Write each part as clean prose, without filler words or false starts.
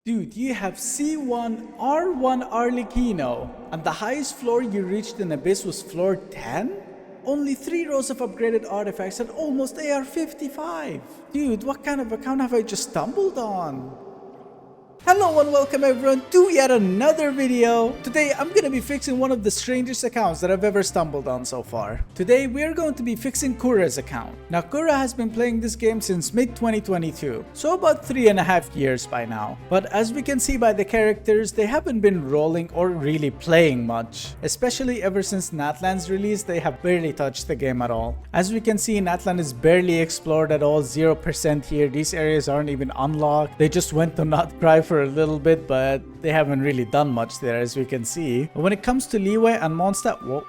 Dude, you have C1R1 Arlecchino, and the highest floor you reached in Abyss was floor 10? Only 3 rows of upgraded artifacts and almost AR-55. Dude, what kind of account have I just stumbled on? Hello and welcome everyone to yet another video. Today I'm gonna be fixing one of the strangest accounts that I've ever stumbled on so far. Today we are going to be fixing Kura's account. Now Kura has been playing this game since mid-2022, so about 3.5 years by now. But as we can see by the characters, they haven't been rolling or really playing much. Especially ever since Natlan's release, they have barely touched the game at all. As we can see, Natlan is barely explored at all, 0% here. These areas aren't even unlocked. They just went to Notcry for a little bit, but they haven't really done much there, as we can see. But when it comes to Leeway and Mondstadt, whoa.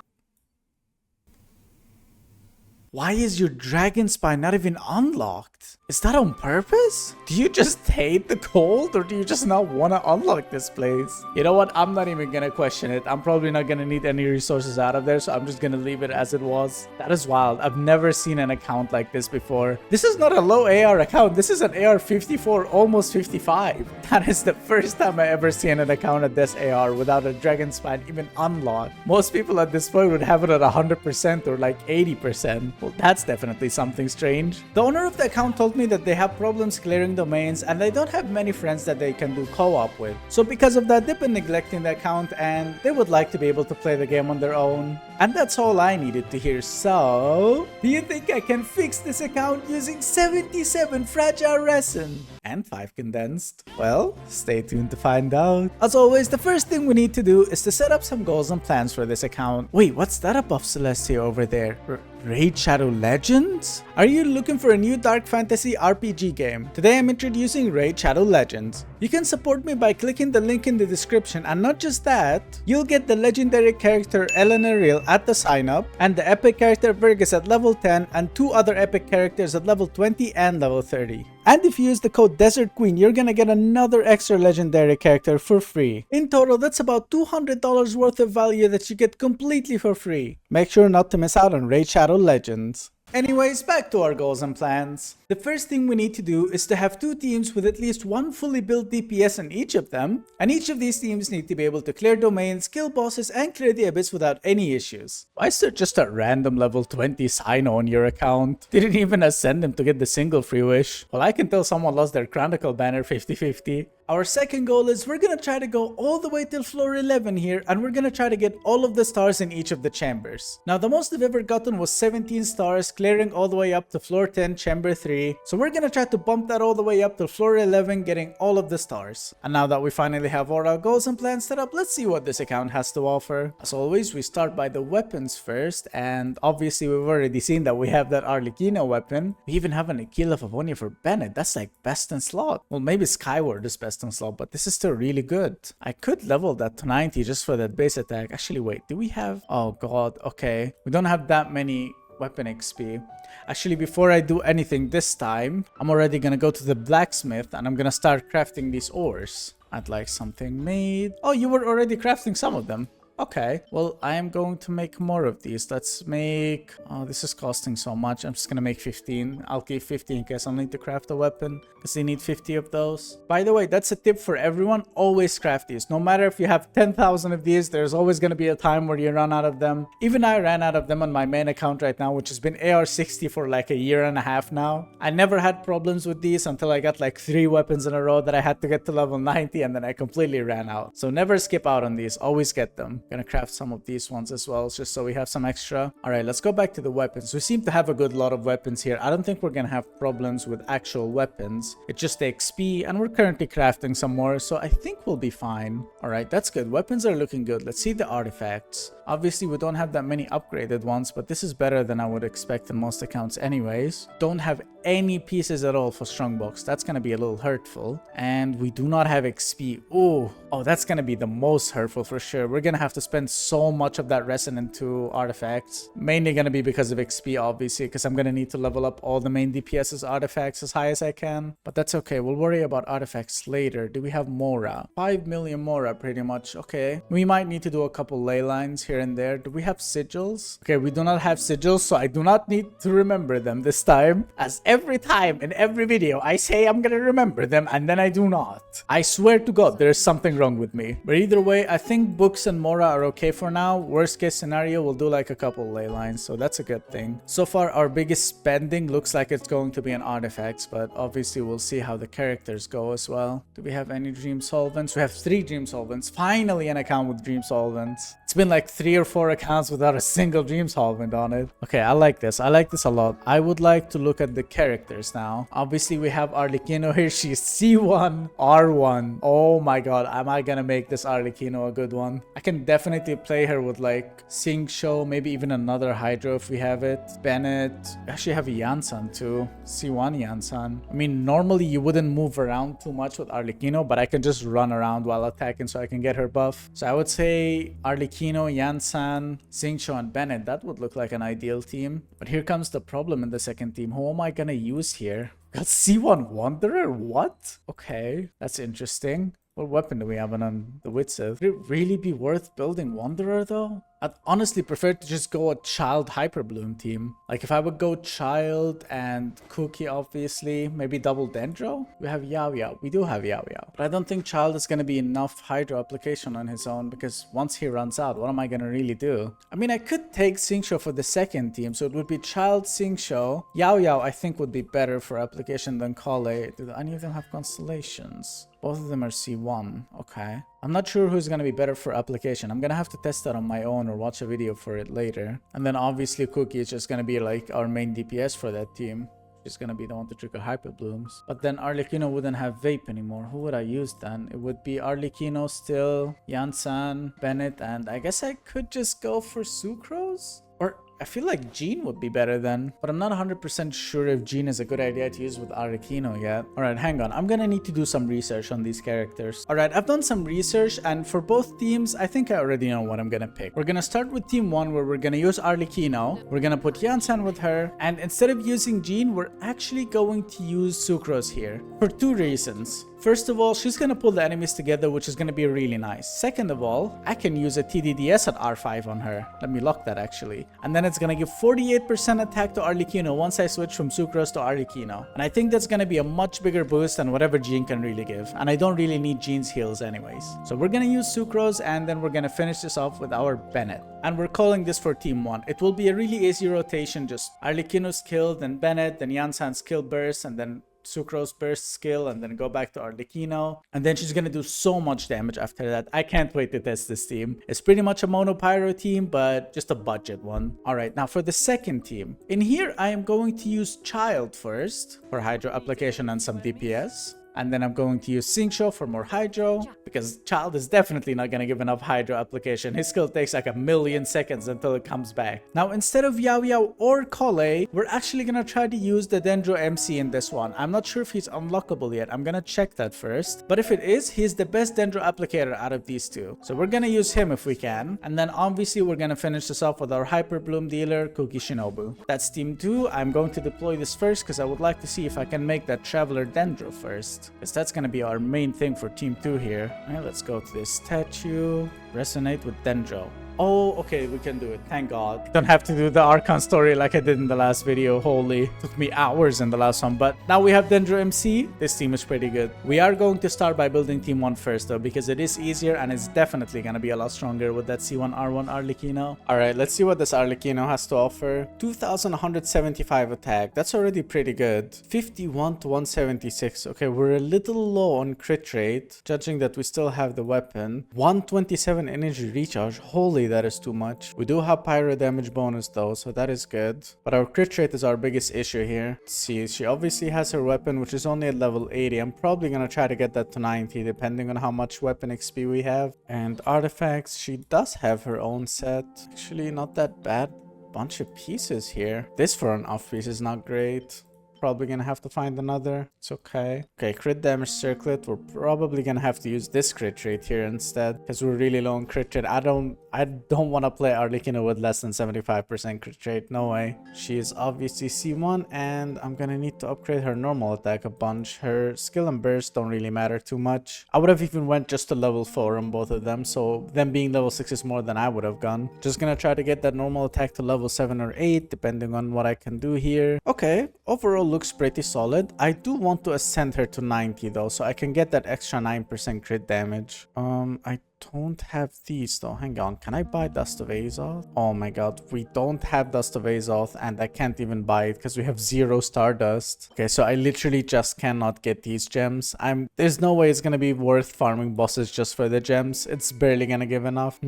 Why is your dragon spine not even unlocked? Is that on purpose? Do you just hate the cold, or do you just not want to unlock this place? You know what? I'm not even gonna question it. I'm probably not gonna need any resources out of there, so I'm just gonna leave it as it was. That is wild. I've never seen an account like this before. This is not a low AR account. This is an AR 54, almost 55. That is the first time I ever seen an account at this AR without a dragon spine even unlocked. Most people at this point would have it at 100% or like 80%. Well, that's definitely something strange. The owner of the account told me that they have problems clearing domains and they don't have many friends that they can do co-op with. So because of that, they've been neglecting the account and they would like to be able to play the game on their own. And that's all I needed to hear. So, do you think I can fix this account using 77 fragile resin and 5 condensed? Well, stay tuned to find out. As always, the first thing we need to do is to set up some goals and plans for this account. Wait, what's that above Celestia over there? Raid Shadow Legends? Are you looking for a new dark fantasy RPG game? Today I'm introducing Raid Shadow Legends. You can support me by clicking the link in the description, and not just that, you'll get the legendary character Eleanor at the sign up, and the epic character Virgus at level 10, and 2 other epic characters at level 20 and level 30. And if you use the code Desert Queen, you're gonna get another extra legendary character for free. In total, that's about $200 worth of value that you get completely for free. Make sure not to miss out on Raid Shadow Legends. Anyways, back to our goals and plans. The first thing we need to do is to have 2 teams with at least 1 fully built DPS in each of them, and each of these teams need to be able to clear domains, kill bosses, and clear the abyss without any issues. Why is there just a random level 20 Sino on your account? Didn't even ascend him to get the single free wish. Well, I can tell someone lost their Chronicle banner 50-50. Our second goal is we're gonna try to go all the way till floor 11 here, and we're gonna try to get all of the stars in each of the chambers. Now, the most I've ever gotten was 17 stars, clearing all the way up to floor 10, chamber 3. So we're gonna try to bump that all the way up to floor 11, getting all of the stars. And now that we finally have all our goals and plans set up, let's see what this account has to offer. As always, we start by the weapons first, and obviously we've already seen that we have that Arlecchino weapon. We even have an Aquila Favonia for Bennett. That's like best in slot. Well, maybe Skyward is best in slot, but this is still really good. I could level that to 90 just for that base attack. Actually, wait, do we have... Oh god, okay. We don't have that many weapon XP. Actually, before I do anything this time, I'm already gonna go to the blacksmith and I'm gonna start crafting these ores. I'd like something made. Oh, you were already crafting some of them. Okay, well, I am going to make more of these. Let's make... Oh, this is costing so much. I'm just gonna make 15. I'll keep 15 in case I'll need to craft a weapon, because they need 50 of those. By the way, that's a tip for everyone. Always craft these. No matter if you have 10,000 of these, there's always gonna be a time where you run out of them. Even I ran out of them on my main account right now, which has been AR60 for like a year and a half now. I never had problems with these until I got like 3 weapons in a row that I had to get to level 90, and then I completely ran out. So never skip out on these. Always get them. Gonna craft some of these ones as well, just so we have some extra. All right, let's go back to the weapons. We seem to have a good lot of weapons here. I don't think we're gonna have problems with actual weapons. It's just the XP, and we're currently crafting some more, so I think we'll be fine. All right, that's good. Weapons are looking good. Let's see the artifacts. Obviously, we don't have that many upgraded ones, but this is better than I would expect in most accounts anyways. Don't have any pieces at all for Strongbox. That's gonna be a little hurtful. And we do not have XP. Oh, that's gonna be the most hurtful for sure. We're gonna have to to spend so much of that resin into artifacts. Mainly gonna be because of XP, obviously, because I'm gonna need to level up all the main DPS's artifacts as high as I can. But that's okay, we'll worry about artifacts later. Do we have Mora? 5 million Mora, pretty much. Okay, we might need to do a couple ley lines here and there. Do we have sigils? Okay, we do not have sigils, so I do not need to remember them this time. As every time in every video, I say I'm gonna remember them and then I do not. I swear to God, there's something wrong with me. But either way, I think books and Mora are okay for now. Worst case scenario, we'll do like a couple ley lines, so that's a good thing. So far, our biggest spending looks like it's going to be on artifacts, but obviously we'll see how the characters go as well. Do we have any dream solvents? We have 3 dream solvents. Finally an account with dream solvents. It's been like 3 or 4 accounts without a single dream solvent on it. Okay, I like this. I like this a lot. I would like to look at the characters now. Obviously, we have Arlecchino here. She's C1R1. Oh my god, am I gonna make this Arlecchino a good one? I can definitely play her with like Xingqiu, maybe even another Hydro if we have it. Bennett. We actually have Yansan too. C1 Yansan. I mean, normally you wouldn't move around too much with Arlecchino, but I can just run around while attacking so I can get her buff. So I would say Arlecchino, Yansan, Xingqiu, and Bennett. That would look like an ideal team. But here comes the problem in the second team. Who am I gonna use here? Got C1 Wanderer? What? Okay, that's interesting. What weapon do we have on the Witsev? Would it really be worth building Wanderer though? I'd honestly prefer to just go a Child Hyperbloom team. Like if I would go Child and Kuki, obviously, maybe double Dendro. We have Yao Yao. We do have Yao Yao. But I don't think Child is going to be enough Hydro application on his own because once he runs out, what am I going to really do? I mean, I could take Xingqiu for the second team. So it would be Child, Xingqiu. Yao Yao, I think, would be better for application than Kale. Do any of them have constellations? Both of them are C1. Okay. I'm not sure who's going to be better for application. I'm going to have to test that on my own or watch a video for it later. And then obviously Kuki is just going to be like our main DPS for that team. She's going to be the one to trigger hyperblooms. But then Arlecchino wouldn't have Vape anymore. Who would I use then? It would be Arlecchino still, Yansan, Bennett, and I guess I could just go for Sucrose? Or I feel like Jean would be better then, but I'm not 100% sure if Jean is a good idea to use with Arlecchino yet. Alright, hang on. I'm gonna need to do some research on these characters. Alright, I've done some research, and for both teams, I think I already know what I'm gonna pick. We're gonna start with team 1, where we're gonna use Arlecchino. We're gonna put Yansan with her, and instead of using Jean, we're actually going to use Sucrose here. For 2 reasons. First of all, she's gonna pull the enemies together, which is gonna be really nice. Second of all, I can use a TDDS at R5 on her. Let me lock that actually. And then it's gonna give 48% attack to Arlecchino once I switch from Sucrose to Arlecchino. And I think that's gonna be a much bigger boost than whatever Jean can really give. And I don't really need Jean's heals anyways. So we're gonna use Sucrose, and then we're gonna finish this off with our Bennett. And we're calling this for team 1. It will be a really easy rotation, just Arlecchino's kill, then Bennett, then Yansan's kill burst, and then Sucrose burst skill, and then go back to Arlecchino, and then she's gonna do so much damage after that. I can't wait to test this team. It's pretty much a mono pyro team, but just a budget one. Alright, now for the second team. In here, I am going to use Child first for Hydro application and some DPS. And then I'm going to use Xingqiu for more Hydro, because Child is definitely not going to give enough Hydro application. His skill takes like 1,000,000 seconds until it comes back. Now, instead of Yao Yao or Kole, we're actually going to try to use the Dendro MC in this one. I'm not sure if he's unlockable yet. I'm going to check that first. But if it is, he's the best Dendro applicator out of these 2. So we're going to use him if we can. And then obviously we're going to finish this off with our Hyperbloom dealer, Kuki Shinobu. That's team 2. I'm going to deploy this first because I would like to see if I can make that Traveler Dendro first. Because that's going to be our main thing for team 2 here. Alright, let's go to this statue. Resonate with Dendro. Oh, okay, we can do it. Thank God. Don't have to do the Archon story like I did in the last video. Holy. Took me hours in the last one. But now we have Dendro MC. This team is pretty good. We are going to start by building team 1 first though, because it is easier and it's definitely going to be a lot stronger with that C1R1 Arlecchino. Alright, let's see what this Arlecchino has to offer. 2,175 attack. That's already pretty good. 51 to 176. Okay, we're a little low on crit rate, judging that we still have the weapon. 127 energy recharge. Holy, that is too much. We do have pyro damage bonus though, so that is good. But our crit rate is our biggest issue here. Let's see, she obviously has her weapon, which is only at level 80. I'm probably gonna try to get that to 90, depending on how much weapon XP we have. And artifacts, she does have her own set. Actually, not that bad. Bunch of pieces here. This for an off piece is not great. Probably gonna have to find another. It's okay. Okay, crit damage circlet. We're probably gonna have to use this crit rate here instead, because we're really low on crit rate. I don't want to play Arlecchino with less than 75% crit rate. No way. She is obviously C1, and I'm gonna need to upgrade her normal attack a bunch. Her skill and burst don't really matter too much. I would have even went just to level 4 on both of them, so them being level 6 is more than I would have gone. Just gonna try to get that normal attack to level 7 or 8, depending on what I can do here. Okay, overall looks pretty solid. I do want to ascend her to 90 though, so I can get that extra 9% crit damage. I don't have these though. Hang on, can I buy Dust of Azoth? Oh my god, we don't have Dust of Azoth, and I can't even buy it because we have 0 Stardust. Okay, so I literally just cannot get these gems. There's no way it's gonna be worth farming bosses just for the gems. It's barely gonna give enough.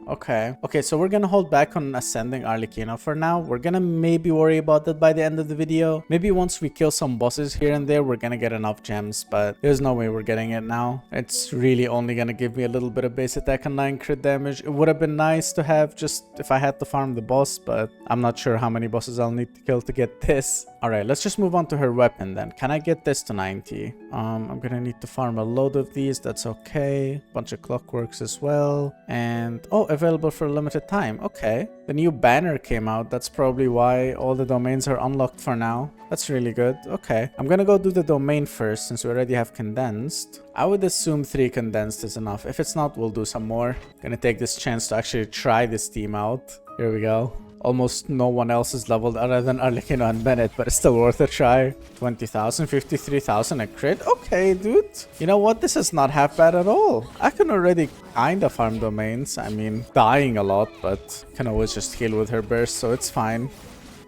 Okay, so we're gonna hold back on ascending Arlecchino for now. We're gonna maybe worry about that by the end of the video. Maybe once we kill some bosses here and there, we're gonna get enough gems, but there's no way we're getting it now. It's really only gonna give me a little bit of base attack and 9 crit damage. It would have been nice to have just if I had to farm the boss, but I'm not sure how many bosses I'll need to kill to get this. Alright, let's just move on to her weapon then. Can I get this to 90? I'm gonna need to farm a load of these. That's okay. Bunch of clockworks as well. And oh, available for a limited time. Okay. The new banner came out. That's probably why all the domains are unlocked for now. That's really good. Okay. I'm gonna go do the domain first since we already have condensed. I would assume 3 condensed is enough. If it's not, we'll do some more. Gonna take this chance to actually try this team out. Here we go. Almost no one else is leveled other than Arlecchino and Bennett, but it's still worth a try. 20,000, 53,000 a crit. Okay, dude. You know what? This is not half bad at all. I can already kind of farm domains. I mean, dying a lot, but can always just heal with her burst, so it's fine.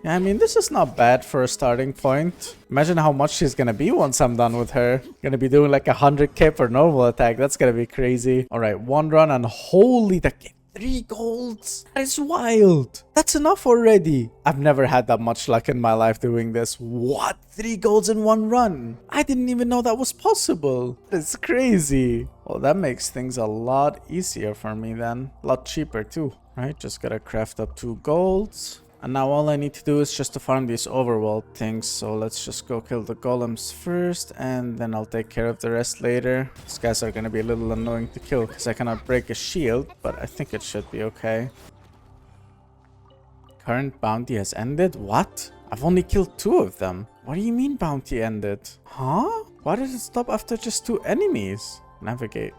Yeah, I mean, this is not bad for a starting point. Imagine how much she's gonna be once I'm done with her. Gonna be doing like 100k per normal attack. That's gonna be crazy. Alright, 1 run and holy... 3 golds. That is wild. That's enough already. I've never had that much luck in my life doing this. What? 3 golds in 1 run? I didn't even know that was possible. It's crazy. Well, that makes things a lot easier for me then. A lot cheaper too. Right, just gotta craft up 2 golds. And now all I need to do is just to farm these overworld things. So let's just go kill the golems first, and then I'll take care of the rest later. These guys are gonna be a little annoying to kill because I cannot break a shield, but I think it should be okay. Current bounty has ended? What? I've only killed 2 of them. What do you mean bounty ended? Huh? Why did it stop after just 2 enemies? Navigate.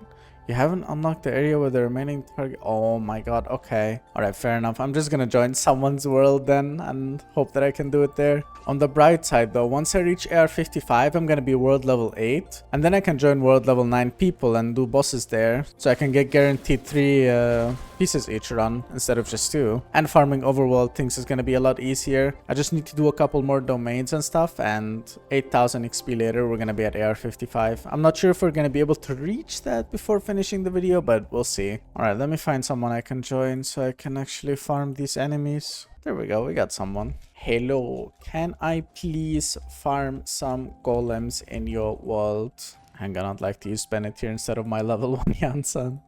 You haven't unlocked the area where the remaining target... Oh my god, okay. Alright, fair enough. I'm just gonna join someone's world then and hope that I can do it there. On the bright side though, once I reach AR55, I'm gonna be world level 8. And then I can join world level 9 people and do bosses there. So I can get guaranteed 3 pieces each run instead of just 2. And farming overworld things is gonna be a lot easier. I just need to do a couple more domains and stuff, and 8,000 XP later we're gonna be at AR55. I'm not sure if we're gonna be able to reach that before finishing the video, but we'll see. Alright, let me find someone I can join so I can actually farm these enemies. There we go, we got someone. Hello, can I please farm some golems in your world? Hang on, I'd like to use Bennett here instead of my level 1 Janssen.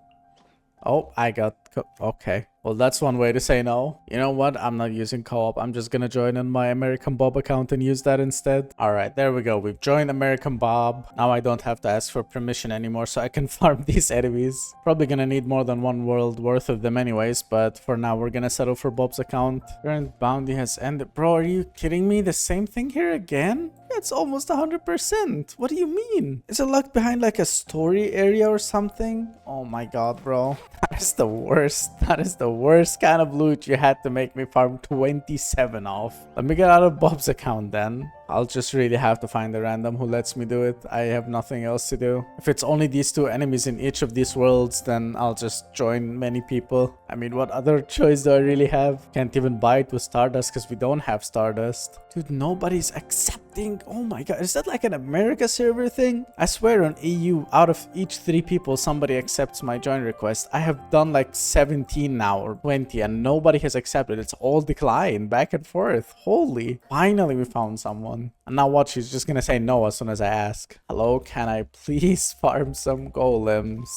Oh, I got... Okay. Well, that's one way to say no. You know what? I'm not using co-op. I'm just gonna join in my American Bob account and use that instead. Alright, there we go. We've joined American Bob. Now I don't have to ask for permission anymore, so I can farm these enemies. Probably gonna need more than 1 world worth of them anyways, but for now we're gonna settle for Bob's account. Current bounty has ended. Bro, are you kidding me? The same thing here again? It's almost 100%. What do you mean? Is it locked behind like a story area or something? Oh my god, bro. That is the worst. That is the worst kind of loot you had to make me farm 27 off. Let me get out of Bob's account then. I'll just really have to find a random who lets me do it. I have nothing else to do. If it's only these 2 enemies in each of these worlds, then I'll just join many people. I mean, what other choice do I really have? Can't even buy it with Stardust because we don't have Stardust. Dude, nobody's accepting. Oh my god, is that like an America server thing? I swear on EU, out of each 3 people, somebody accepts my join request. I have done like 17 now or 20 and nobody has accepted. It's all declined back and forth. Holy. Finally, we found someone. And now watch, he's just gonna say no as soon as I ask. Hello, can I please farm some golems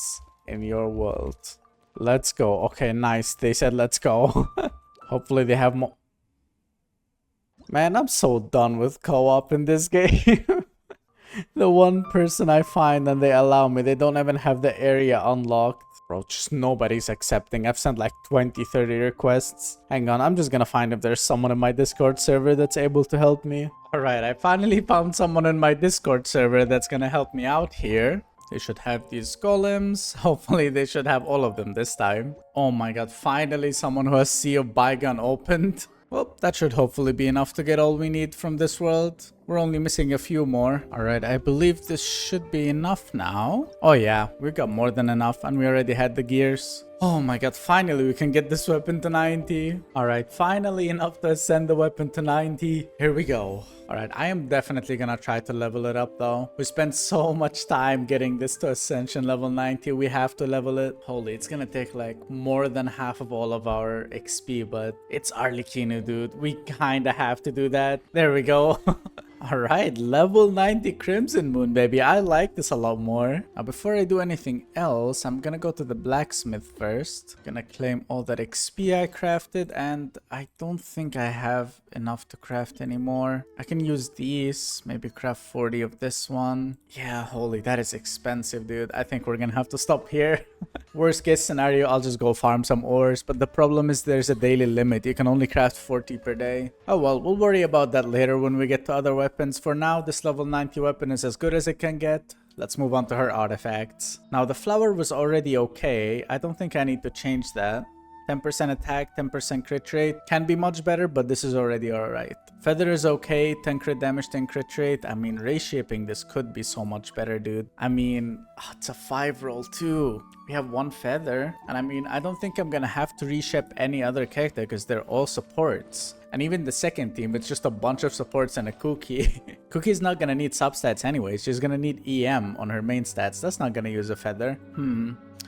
in your world? Let's go. Okay, nice. They said let's go. Hopefully they have more. Man, I'm so done with co-op in this game. The one person I find and they allow me, they don't even have the area unlocked. Bro, just nobody's accepting. I've sent like 20, 30 requests. Hang on, I'm just gonna find if there's someone in my Discord server that's able to help me. Alright, I finally found someone in my Discord server that's gonna help me out here. They should have these golems. Hopefully they should have all of them this time. Oh my god, finally someone who has Sea of Bygone opened. Well, that should hopefully be enough to get all we need from this world. We're only missing a few more. Alright, I believe this should be enough now. Oh yeah, we got more than enough and we already had the gears. Oh my god, finally we can get this weapon to 90. Alright, finally enough to ascend the weapon to 90. Here we go. Alright, I am definitely gonna try to level it up though. We spent so much time getting this to ascension level 90. We have to level it. Holy, it's gonna take like more than half of all of our XP, but it's Arlecchino, dude. We kinda have to do that. There we go. Alright, level 90 Crimson Moon, baby. I like this a lot more. Now, before I do anything else, I'm gonna go to the blacksmith first. Gonna claim all that XP I crafted, and I don't think I have enough to craft anymore. I can use these, maybe craft 40 of this one. Yeah, holy, that is expensive, dude. I think we're gonna have to stop here. Worst case scenario, I'll just go farm some ores, but the problem is there's a daily limit. You can only craft 40 per day. Oh well, we'll worry about that later when we get to other weapons. For now, this level 90 weapon is as good as it can get. Let's move on to her artifacts. Now, the flower was already okay. I don't think I need to change that. 10% attack, 10% crit rate. Can be much better, but this is already alright. Feather is okay, 10 crit damage, 10 crit rate. I mean, reshaping this could be so much better, dude. I mean, it's a 5 roll too. We have 1 feather. And I mean, I don't think I'm gonna have to reshape any other character because they're all supports. And even the second team, it's just a bunch of supports and a Kuki. Kuki's not gonna need substats anyway. She's gonna need EM on her main stats. That's not gonna use a feather.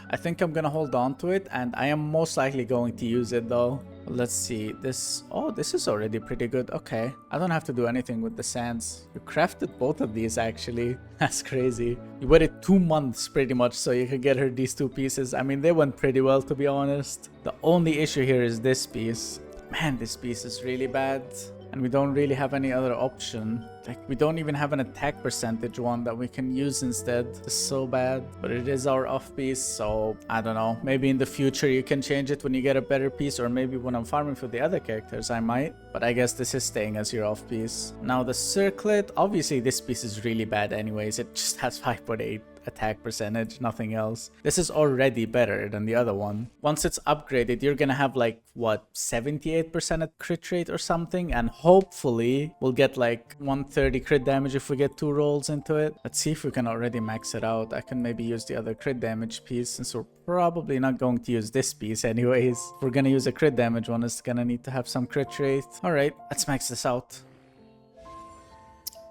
I think I'm gonna hold on to it, and I am most likely going to use it though. Let's see, this... Oh, this is already pretty good. Okay, I don't have to do anything with the sands. You crafted both of these actually. That's crazy. You waited 2 months pretty much so you could get her these 2 pieces. I mean, they went pretty well, to be honest. The only issue here is this piece. Man, this piece is really bad. And we don't really have any other option. Like, we don't even have an attack percentage one that we can use instead. It's so bad. But it is our off piece, so I don't know. Maybe in the future you can change it when you get a better piece, or maybe when I'm farming for the other characters I might. But I guess this is staying as your off piece. Now the circlet, obviously this piece is really bad anyways. It just has 5.8 attack percentage, nothing else. This is already better than the other one. Once it's upgraded, you're gonna have like, what, 78% at crit rate or something, and hopefully we'll get like 130 crit damage if we get 2 rolls into it. Let's see if we can already max it out. I can maybe use the other crit damage piece, since we're probably not going to use this piece anyways. If we're gonna use a crit damage one, it's gonna need to have some crit rate. Alright, let's max this out.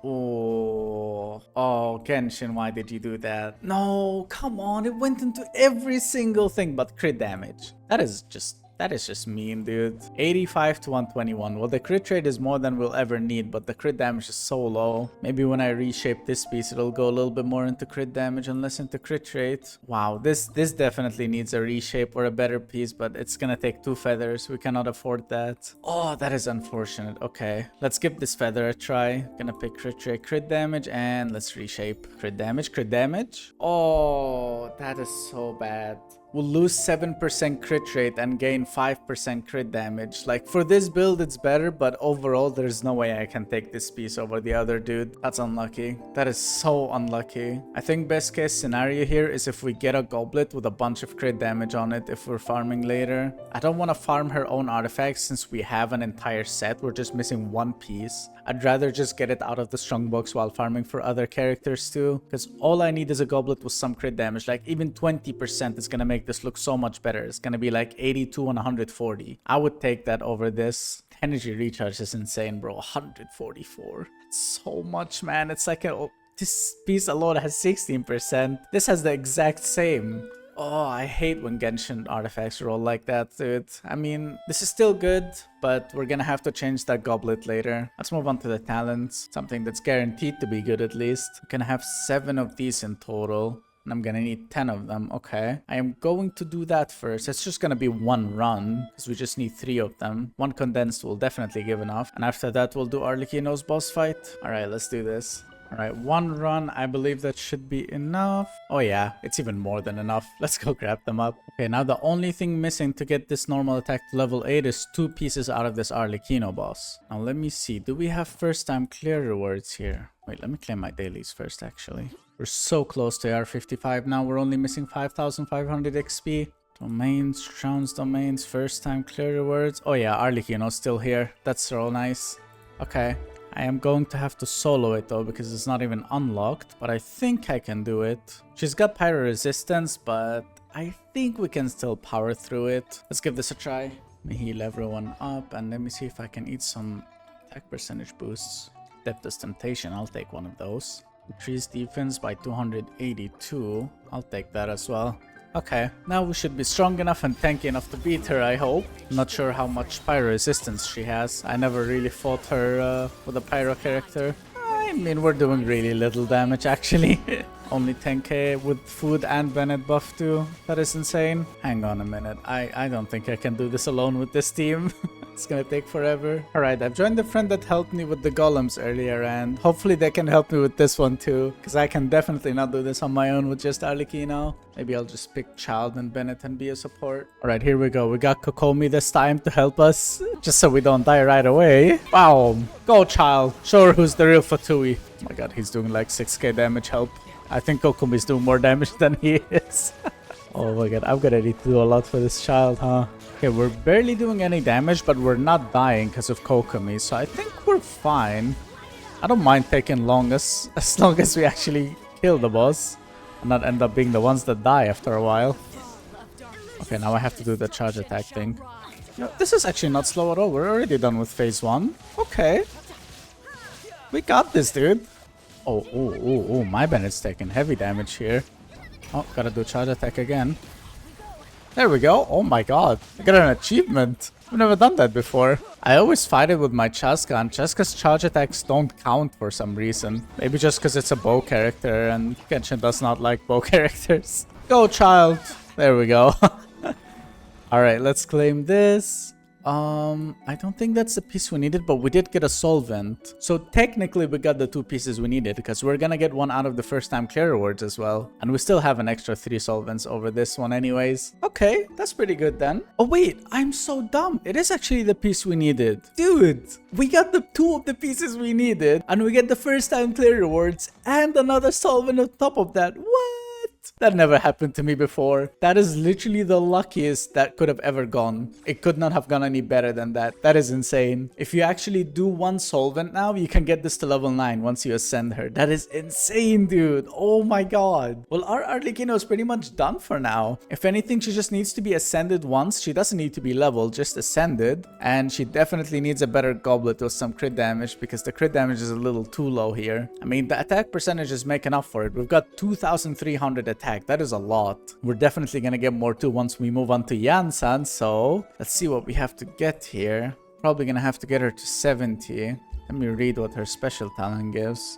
Oh, Genshin, why did you do that? No, come on, it went into every single thing but crit damage. That is just mean, dude. 85 to 121. Well, the crit rate is more than we'll ever need, but the crit damage is so low. Maybe when I reshape this piece, it'll go a little bit more into crit damage and less into crit rate. Wow, this definitely needs a reshape or a better piece, but it's gonna take 2 feathers. We cannot afford that. Oh, that is unfortunate. Okay, let's give this feather a try. Gonna pick crit rate, crit damage, and let's reshape. Crit damage, crit damage. Oh, that is so bad. We'll lose 7% crit rate and gain 5% crit damage. Like, for this build it's better, but overall there's no way I can take this piece over the other dude. That's unlucky. That is so unlucky. I think best case scenario here is if we get a goblet with a bunch of crit damage on it if we're farming later. I don't want to farm her own artifacts since we have an entire set. We're just missing 1 piece. I'd rather just get it out of the strongbox while farming for other characters too, because all I need is a goblet with some crit damage. Like, even 20% is gonna make this look so much better. It's gonna be like 82 and 140. I would take that over this. Energy recharge is insane, bro. 144. It's so much, man. It's like this piece alone has 16%. This has the exact same. Oh, I hate when Genshin artifacts roll like that, dude. I mean, this is still good, but we're gonna have to change that goblet later. Let's move on to the talents. Something that's guaranteed to be good at least. We're gonna have 7 of these in total. And I'm gonna need 10 of them. Okay. I am going to do that first. It's just gonna be one run, because we just need 3 of them. One condensed will definitely give enough. And after that, we'll do Arlecchino's boss fight. Alright, let's do this. Alright, one run. I believe that should be enough. Oh yeah, it's even more than enough. Let's go grab them up. Okay, now the only thing missing to get this normal attack to level 8 is 2 pieces out of this Arlecchino boss. Now let me see. Do we have first time clear rewards here? Wait, let me claim my dailies first actually. We're so close to AR55 now. We're only missing 5,500 XP. Domains, Crown's domains, first time clear rewards. Oh yeah, Arlecchino's still here. That's so nice. Okay. I am going to have to solo it though because it's not even unlocked, but I think I can do it. She's got pyro resistance, but I think we can still power through it. Let's give this a try. Let me heal everyone up and let me see if I can eat some attack percentage boosts. Depth Temptation, I'll take one of those. Increase defense by 282. I'll take that as well. Okay, now we should be strong enough and tanky enough to beat her, I hope. I'm not sure how much pyro resistance she has. I never really fought her with a pyro character. I mean, we're doing really little damage actually. Only 10k with food and Bennett buff too. That is insane. Hang on a minute. I don't think I can do this alone with this team. It's gonna take forever. Alright, I've joined the friend that helped me with the golems earlier and hopefully they can help me with this one too. Because I can definitely not do this on my own with just Arlecchino. Maybe I'll just pick Child and Bennett and be a support. Alright, here we go. We got Kokomi this time to help us. Just so we don't die right away. Wow. Go Child. Show her who's the real Fatui. Oh my god, he's doing like 6k damage help. I think Kokomi's doing more damage than he is. Oh my god, I'm gonna need to do a lot for this Child, huh? Okay, we're barely doing any damage, but we're not dying because of Kokomi, so I think we're fine. I don't mind taking long as long as we actually kill the boss and not end up being the ones that die after a while. Okay, now I have to do the charge attack thing. No, this is actually not slow at all. We're already done with phase 1. Okay. We got this, dude. Oh, my Bennett's taking heavy damage here. Oh, gotta do charge attack again. There we go. Oh my god. I got an achievement. I've never done that before. I always fight it with my Chaska, and Chaska's charge attacks don't count for some reason. Maybe just because it's a bow character, and Genshin does not like bow characters. Go, Child. There we go. Alright, let's claim this. I don't think that's the piece we needed, but we did get a solvent. So technically we got the 2 pieces we needed because we're gonna get one out of the first time clear rewards as well. And we still have an extra 3 solvents over this one anyways. Okay, that's pretty good then. Oh wait, I'm so dumb. It is actually the piece we needed. Dude, we got the 2 of the pieces we needed and we get the first time clear rewards and another solvent on top of that. What? That never happened to me before. That is literally the luckiest that could have ever gone. It could not have gone any better than that. That is insane. If you actually do 1 solvent now, you can get this to level 9 once you ascend her. That is insane, dude. Oh my god. Well, our Arlecchino is pretty much done for now. If anything, she just needs to be ascended once. She doesn't need to be leveled, just ascended. And she definitely needs a better goblet with some crit damage because the crit damage is a little too low here. I mean, the attack percentage is making up for it. We've got 2,300 attack. That is a lot. We're definitely gonna get more too once we move on to Yan-san. So let's see what we have to get here. Probably gonna have to get her to 70. Let me read what her special talent gives.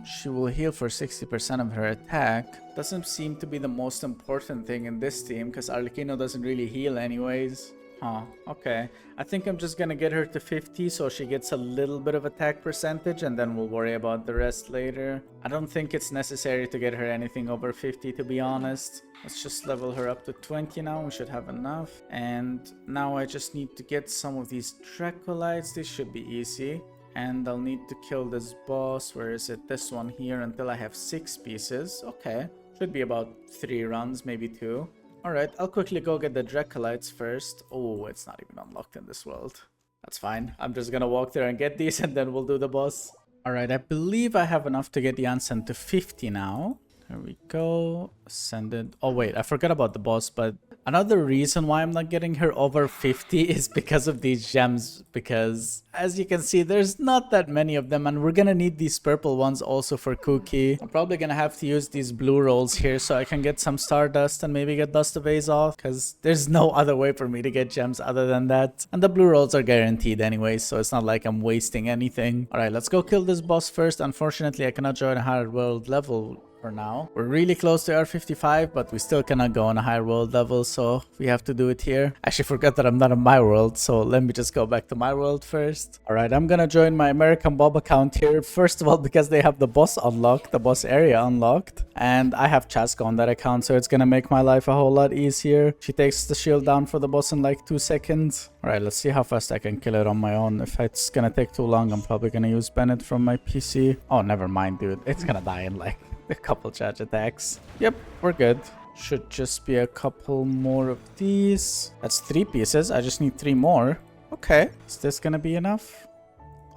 She will heal for 60% of her attack. Doesn't seem to be the most important thing in this team because Arlecchino doesn't really heal anyways. Huh, okay. I think I'm just gonna get her to 50 so she gets a little bit of attack percentage and then we'll worry about the rest later. I don't think it's necessary to get her anything over 50 to be honest. Let's just level her up to 20 now. We should have enough. And now I just need to get some of these Dracolites. This should be easy. And I'll need to kill this boss. Where is it? This one here until I have 6 pieces. Okay. Should be about 3 runs, maybe 2. Alright, I'll quickly go get the Dracolites first. Oh, it's not even unlocked in this world. That's fine. I'm just gonna walk there and get these and then we'll do the boss. Alright, I believe I have enough to get Janssen to 50 now. There we go. Ascended. Oh wait, I forgot about the boss, but another reason why I'm not getting her over 50 is because of these gems. Because as you can see, there's not that many of them and we're gonna need these purple ones also for Kuki. I'm probably gonna have to use these blue rolls here so I can get some Stardust and maybe get Dust of Haze off. Because there's no other way for me to get gems other than that. And the blue rolls are guaranteed anyway, so it's not like I'm wasting anything. Alright, let's go kill this boss first. Unfortunately, I cannot join a higher world level for now. We're really close to R55, but we still cannot go on a higher world level, so we have to do it here. I actually forgot that I'm not in my world, so let me just go back to my world first. Alright, I'm gonna join my American Bob account here. First of all, because they have the boss unlocked, the boss area unlocked. And I have Chaska on that account, so it's gonna make my life a whole lot easier. She takes the shield down for the boss in like 2 seconds. Alright, let's see how fast I can kill it on my own. If it's gonna take too long, I'm probably gonna use Bennett from my PC. Oh, never mind, dude. It's gonna die in like a couple charge attacks. Yep, we're good. Should just be a couple more of these. That's 3 pieces. I just need 3 more. Okay, is this gonna be enough?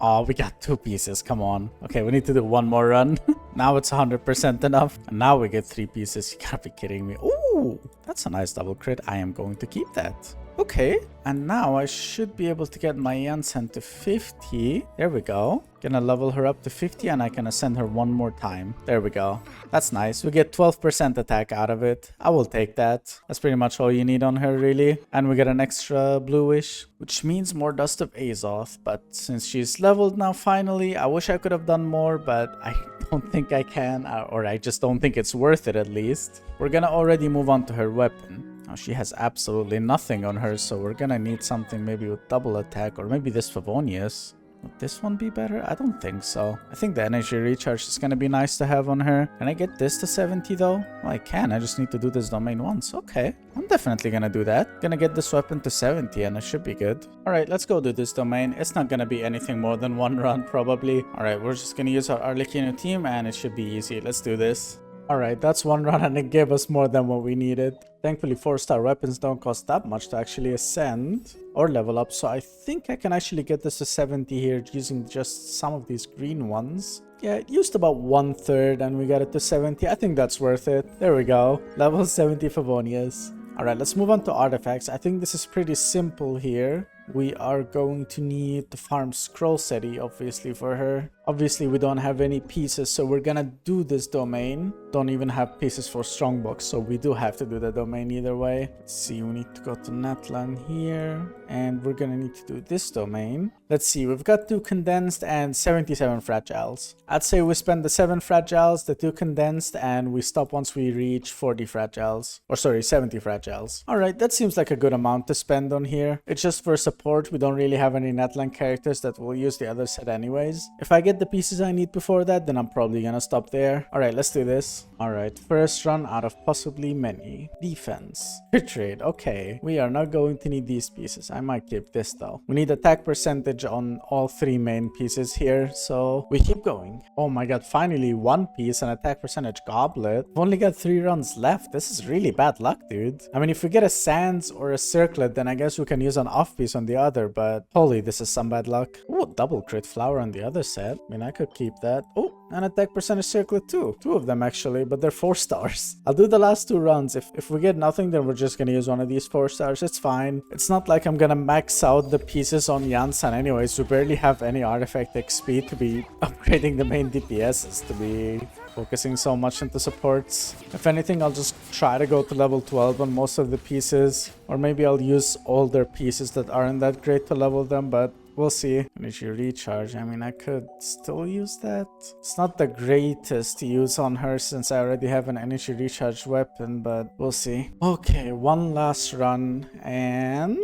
Oh, we got 2 pieces. Come on. Okay, we need to do 1 more run. Now it's 100% enough. And now we get 3 pieces. You gotta be kidding me. Ooh, that's a nice double crit. I am going to keep that. Okay, and now I should be able to get my Janssen to 50. There we go. Gonna level her up to 50 and I can ascend her 1 more time. There we go. That's nice. We get 12% attack out of it. I will take that. That's pretty much all you need on her, really. And we get an extra bluish, which means more Dust of Azoth. But since she's leveled now, finally, I wish I could have done more, but I don't think I can, or I just don't think it's worth it at least. We're gonna already move on to her weapon. Now she has absolutely nothing on her, so we're gonna need something maybe with double attack, or maybe this Favonius. Would this one be better? I don't think so. I think the energy recharge is gonna be nice to have on her. Can I get this to 70 though? Well, I can. I just need to do this domain once. Okay. I'm definitely gonna do that. Gonna get this weapon to 70 and it should be good. Alright, let's go do this domain. It's not gonna be anything more than 1 run probably. Alright, we're just gonna use our Arlecchino team and it should be easy. Let's do this. Alright, that's 1 run and it gave us more than what we needed. Thankfully 4-star weapons don't cost that much to actually ascend or level up, so I think I can actually get this to 70 here using just some of these green ones. Yeah, it used about 1/3 and we got it to 70. I think that's worth it. There we go. Level 70 Favonius. Alright, let's move on to artifacts. I think this is pretty simple here. We are going to need to farm Scroll City, obviously, for her. Obviously, we don't have any pieces, so we're gonna do this domain. Don't even have pieces for Strongbox, so we do have to do the domain either way. Let's see, we need to go to Natlan here, and we're gonna need to do this domain. Let's see, we've got 2 condensed and 77 fragiles. I'd say we spend the 7 fragiles, the 2 condensed, and we stop once we reach 40 fragiles. Or sorry, 70 fragiles. Alright, that seems like a good amount to spend on here. It's just for support. We don't really have any Natlan characters that will use the other set anyways. If I get the pieces I need before that, then I'm probably gonna stop there. Alright, let's do this. Alright, first run out of possibly many. Defense. Crit trade. Okay, we are not going to need these pieces. I might keep this though. We need attack percentage on all 3 main pieces here, so we keep going. Oh my god, finally 1 piece, an attack percentage goblet. We've only got 3 runs left. This is really bad luck, dude. I mean, if we get a sands or a circlet, then I guess we can use an off piece on the other, but holy, this is some bad luck. Oh, double crit flower on the other set. I mean, I could keep that. Oh, an attack percentage circlet too. 2 of them actually, but they're 4 stars. I'll do the last 2 runs. If we get nothing, then we're just gonna use one of these 4 stars. It's fine. It's not like I'm gonna max out the pieces on Janssen anyways. We barely have any artifact XP to be upgrading the main DPSs, to be focusing so much into supports. If anything, I'll just try to go to level 12 on most of the pieces, or maybe I'll use older pieces that aren't that great to level them, but we'll see. Energy recharge. I mean, I could still use that. It's not the greatest to use on her since I already have an energy recharge weapon, but we'll see. Okay, 1 last run, and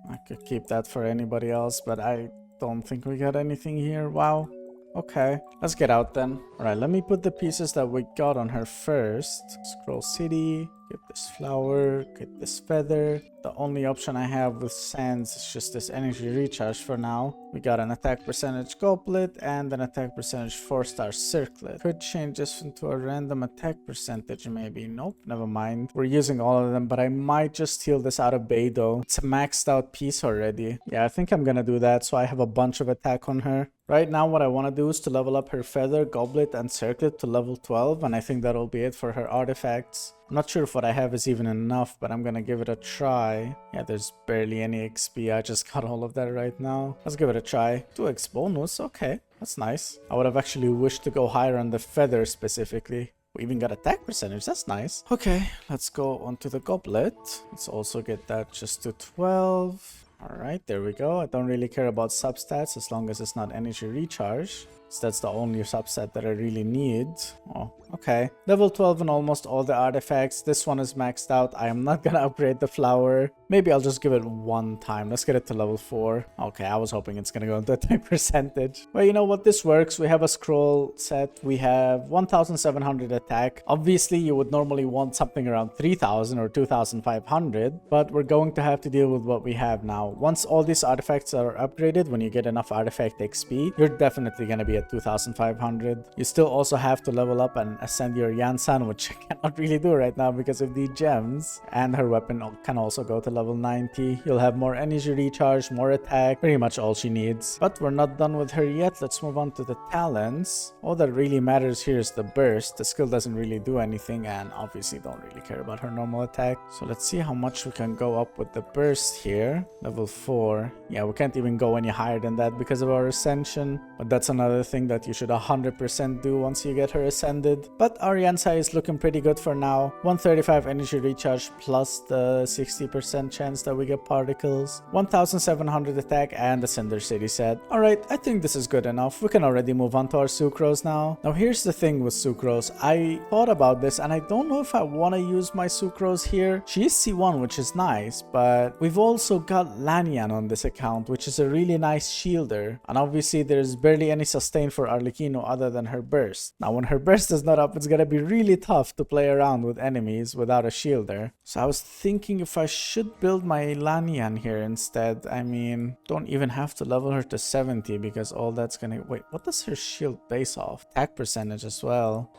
I could keep that for anybody else, but I don't think we got anything here. Wow. Okay, let's get out then. Alright, let me put the pieces that we got on her first. Scroll City, get this flower, get this feather. The only option I have with sands is just this energy recharge for now. We got an attack percentage goblet and an attack percentage 4-star circlet. Could change this into a random attack percentage maybe. Nope, never mind. We're using all of them, but I might just steal this out of Bay though. It's a maxed out piece already. Yeah, I think I'm gonna do that so I have a bunch of attack on her. Right now what I want to do is to level up her feather, goblet, and circlet to level 12, and I think that'll be it for her artifacts. I'm not sure if what I have is even enough, but I'm gonna give it a try. Yeah, there's barely any XP. I just got all of that right now. Let's give it a try. 2x bonus, okay. That's nice. I would have actually wished to go higher on the feather specifically. We even got attack percentage, that's nice. Okay, let's go on to the goblet. Let's also get that just to 12. Alright, there we go. I don't really care about substats as long as it's not energy recharge. So that's the only subset that I really need. Oh, okay. Level 12 in almost all the artifacts. This one is maxed out. I am not gonna upgrade the flower. Maybe I'll just give it one time. Let's get it to level 4. Okay, I was hoping it's gonna go into attack percentage. Well, you know what? This works. We have a scroll set. We have 1700 attack. Obviously, you would normally want something around 3000 or 2500, but we're going to have to deal with what we have now. Once all these artifacts are upgraded, when you get enough artifact XP, you're definitely gonna be at 2500. You still also have to level up and ascend your Yansan, which I cannot really do right now because of the gems. And her weapon can also go to level 90. You'll have more energy recharge, more attack, pretty much all she needs. But we're not done with her yet. Let's move on to the talents. All that really matters here is the burst. The skill doesn't really do anything, and obviously don't really care about her normal attack. So let's see how much we can go up with the burst here. Level 4. Yeah, we can't even go any higher than that because of our ascension. But that's another thing that you should 100% do once you get her ascended. But our Yansai is looking pretty good for now. 135 energy recharge plus the 60% chance that we get particles. 1700 attack and the Cinder City set. Alright, I think this is good enough. We can already move on to our Sucrose now. Now here's the thing with Sucrose. I thought about this and I don't know if I want to use my Sucrose here. She is C1, which is nice, but we've also got Lanian on this account, which is a really nice shielder. And obviously there's barely any sustain for Arlecchino other than her burst. Now when her burst is not up, it's gonna be really tough to play around with enemies without a shielder. So I was thinking if I should build my Lanian here instead. I mean, don't even have to level her to 70 because all that's gonna... Wait, what does her shield base off? Attack percentage as well.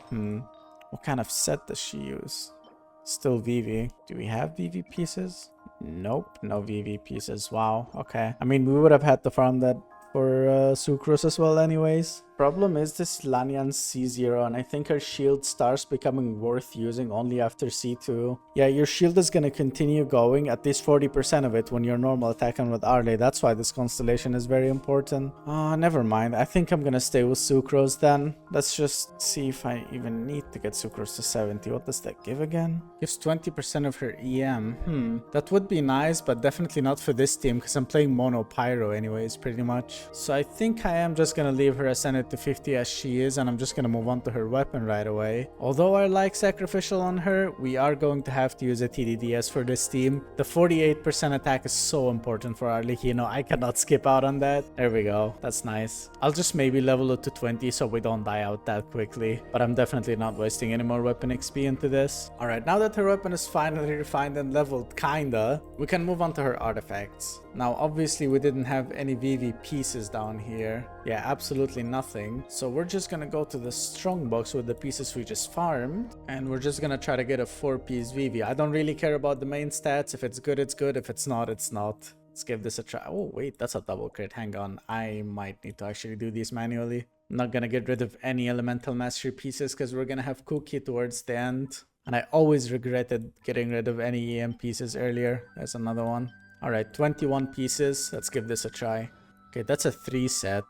What kind of set does she use? Still VV. Do we have VV pieces? Nope, no VV pieces. Wow, okay. I mean, we would have had to farm that for Sucrose as well anyways. Problem is this Lanian C0, and I think her shield starts becoming worth using only after C2. Yeah, your shield is gonna continue going, at least 40% of it when you're normal attacking with Arle. That's why this constellation is very important. Never mind. I think I'm gonna stay with Sucrose then. Let's just see if I even need to get Sucrose to 70. What does that give again? Gives 20% of her EM. That would be nice, but definitely not for this team because I'm playing Mono Pyro anyways, pretty much. So I think I am just gonna leave her ascended to 50 as she is, and I'm just gonna move on to her weapon right away. Although I like Sacrificial on her, we are going to have to use a TDDS for this team. The 48% attack is so important for Arlecchino. I cannot skip out on that. There we go. That's nice. I'll just maybe level it to 20 so we don't die out that quickly. But I'm definitely not wasting any more weapon XP into this. Alright, now that her weapon is finally refined and leveled, kinda, we can move on to her artifacts. Now, obviously, we didn't have any VV pieces down here. Yeah, absolutely nothing. So we're just gonna go to the strong box with the pieces we just farmed. And we're just gonna try to get a 4-piece VV. I don't really care about the main stats. If it's good, it's good. If it's not, it's not. Let's give this a try. Oh, wait, that's a double crit. Hang on. I might need to actually do these manually. I'm not gonna get rid of any elemental mastery pieces because we're gonna have Kuki towards the end. And I always regretted getting rid of any EM pieces earlier. There's another one. Alright, 21 pieces. Let's give this a try. Okay, that's a 3 set.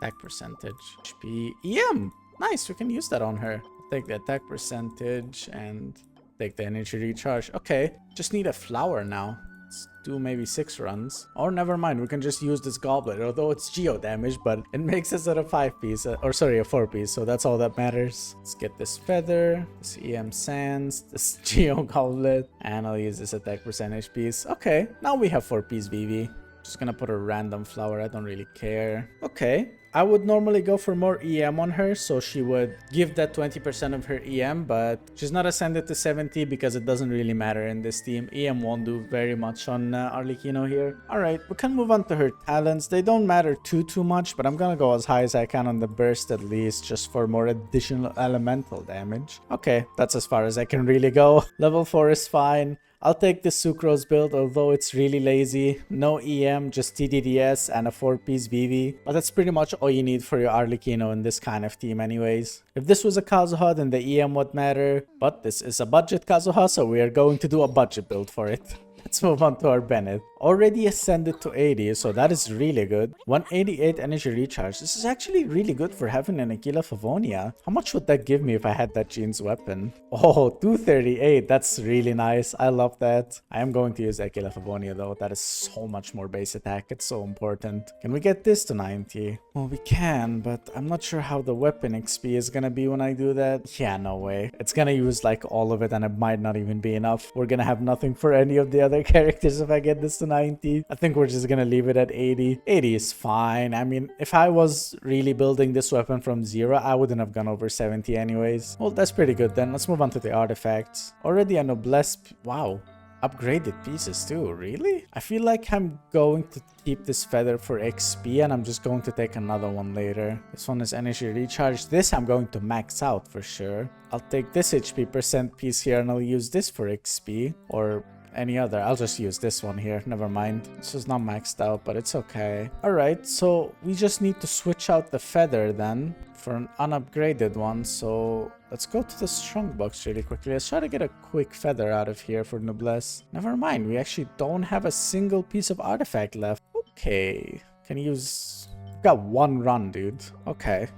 Attack percentage. HP. EM! Nice, we can use that on her. Take the attack percentage and take the energy recharge. Okay, just need a flower now. Let's do maybe 6 runs. Or never mind, we can just use this goblet. Although it's geo damage, but it makes us at a 5-piece. Or sorry, a 4-piece. So that's all that matters. Let's get this feather, this EM sands, this geo goblet. And I'll use this attack percentage piece. Okay, now we have 4-piece VV. Just gonna put a random flower. I don't really care. Okay. I would normally go for more EM on her, so she would give that 20% of her EM, but she's not ascended to 70 because it doesn't really matter in this team. EM won't do very much on Arlecchino here. Alright, we can move on to her talents. They don't matter too much, but I'm gonna go as high as I can on the burst at least, just for more additional elemental damage. Okay, that's as far as I can really go. Level 4 is fine. I'll take this Sucrose build, although it's really lazy. No EM, just TDDS and a 4-piece VV. But that's pretty much all you need for your Arlecchino in this kind of team anyways. If this was a Kazuha, then the EM would matter. But this is a budget Kazuha, so we are going to do a budget build for it. Let's move on to our Bennett. Already ascended to 80, so that is really good. 188 energy recharge. This is actually really good for having an Aquila Favonia. How much would that give me if I had that Jean's weapon? Oh, 238. That's really nice. I love that. I am going to use Aquila Favonia though. That is so much more base attack. It's so important. Can we get this to 90? Well, we can, but I'm not sure how the weapon XP is gonna be when I do that. Yeah, no way. It's gonna use like all of it and it might not even be enough. We're gonna have nothing for any of the other characters if I get this to 90. I think we're just gonna leave it at 80. 80 is fine. I mean, if I was really building this weapon from zero, I wouldn't have gone over 70 anyways. Well, that's pretty good then. Let's move on to the artifacts. Already a noblesse. Wow. Upgraded pieces too, really? I feel like I'm going to keep this feather for XP and I'm just going to take another one later. This one is energy recharge. This I'm going to max out for sure. I'll take this HP percent piece here and I'll use this for XP or any other. I'll just use this one here. Never mind. This is not maxed out, but it's okay. Alright, so we just need to switch out the feather then for an unupgraded one. So let's go to the strong box really quickly. Let's try to get a quick feather out of here for noblesse. Never mind. We actually don't have a single piece of artifact left. Okay. Can use... Got one run, dude. Okay.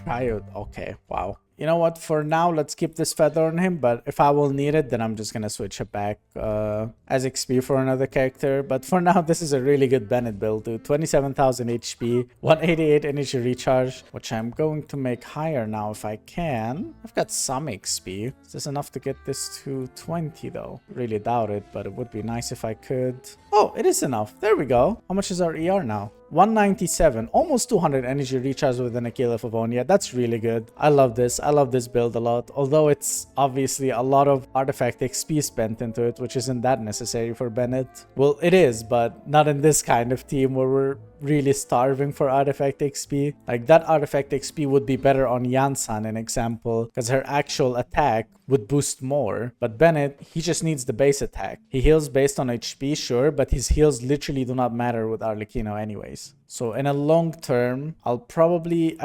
Cryo... Okay. Wow. You know what? For now, let's keep this feather on him. But if I will need it, then I'm just going to switch it back as XP for another character. But for now, this is a really good Bennett build, dude. 27,000 HP, 188 energy recharge, which I'm going to make higher now if I can. I've got some XP. Is this enough to get this to 20 though? Really doubt it, but it would be nice if I could. Oh, it is enough. There we go. How much is our ER now? 197, almost 200 energy recharge with an Aquila Favonia. That's really good. I love this. I love this build a lot. Although it's obviously a lot of artifact XP spent into it, which isn't that necessary for Bennett. Well, it is, but not in this kind of team where we're really starving for artifact XP. Like that artifact XP would be better on Yansan, an example, because her actual attack would boost more. But Bennett, he just needs the base attack. He heals based on HP, sure, but his heals literally do not matter with Arlecchino anyways. So in a long term, I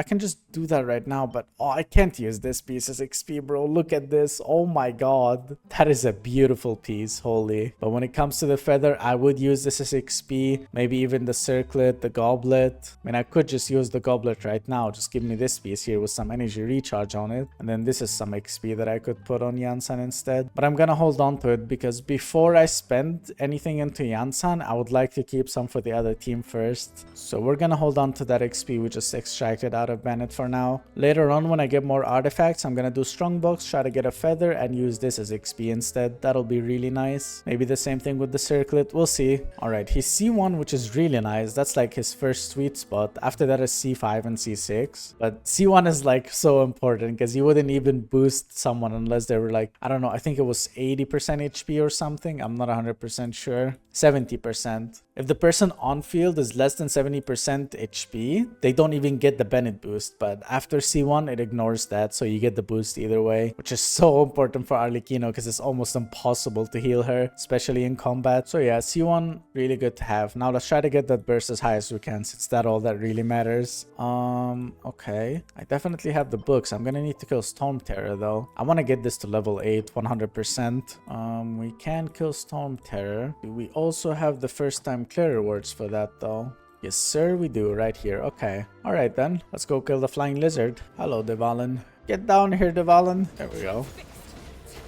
can just do that right now, but oh, I can't use this piece as XP, bro. Look at this. Oh my god. That is a beautiful piece, holy. But when it comes to the feather, I would use this as XP, maybe even the circlet, the goblet. I mean, I could just use the goblet right now. Just give me this piece here with some energy recharge on it. And then this is some XP that I could put on Yansan instead. But I'm gonna hold on to it because before I spend anything into Yansan, I would like to keep some for the other team first. So we're gonna hold on to that XP we just extracted out of Bennett for now. Later on, when I get more artifacts, I'm gonna do strongbox, try to get a feather, and use this as XP instead. That'll be really nice. Maybe the same thing with the circlet. We'll see. Alright, he's C1, which is really nice. That's like his first sweet spot. After that is C5 and C6. But C1 is like so important because you wouldn't even boost someone unless they were like, I don't know, I think it was 80% HP or something. I'm not 100% sure. 70%. If the person on field is less than 70% HP, they don't even get the Bennett boost. But after C1, it ignores that, so you get the boost either way, which is so important for Arlecchino because it's almost impossible to heal her, especially in combat. So yeah, C1, really good to have. Now let's try to get that burst as high as we can, since that's all that really matters. Okay. I definitely have the books. I'm gonna need to kill Storm Terror though. I want to get this to level 8, 100%. We can kill Storm Terror. We also have the first time clear rewards for that though. Yes sir, we do, right here. Okay. Alright then, let's go kill the flying lizard. Hello Devalin. Get down here Devalin. There we go.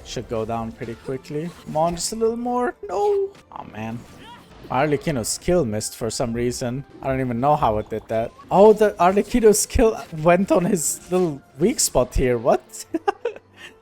Should go down pretty quickly. Come on, just a little more. No. Oh man. Arlecchino's skill missed for some reason. I don't even know how it did that. Oh, the Arlecchino's skill went on his little weak spot here. What?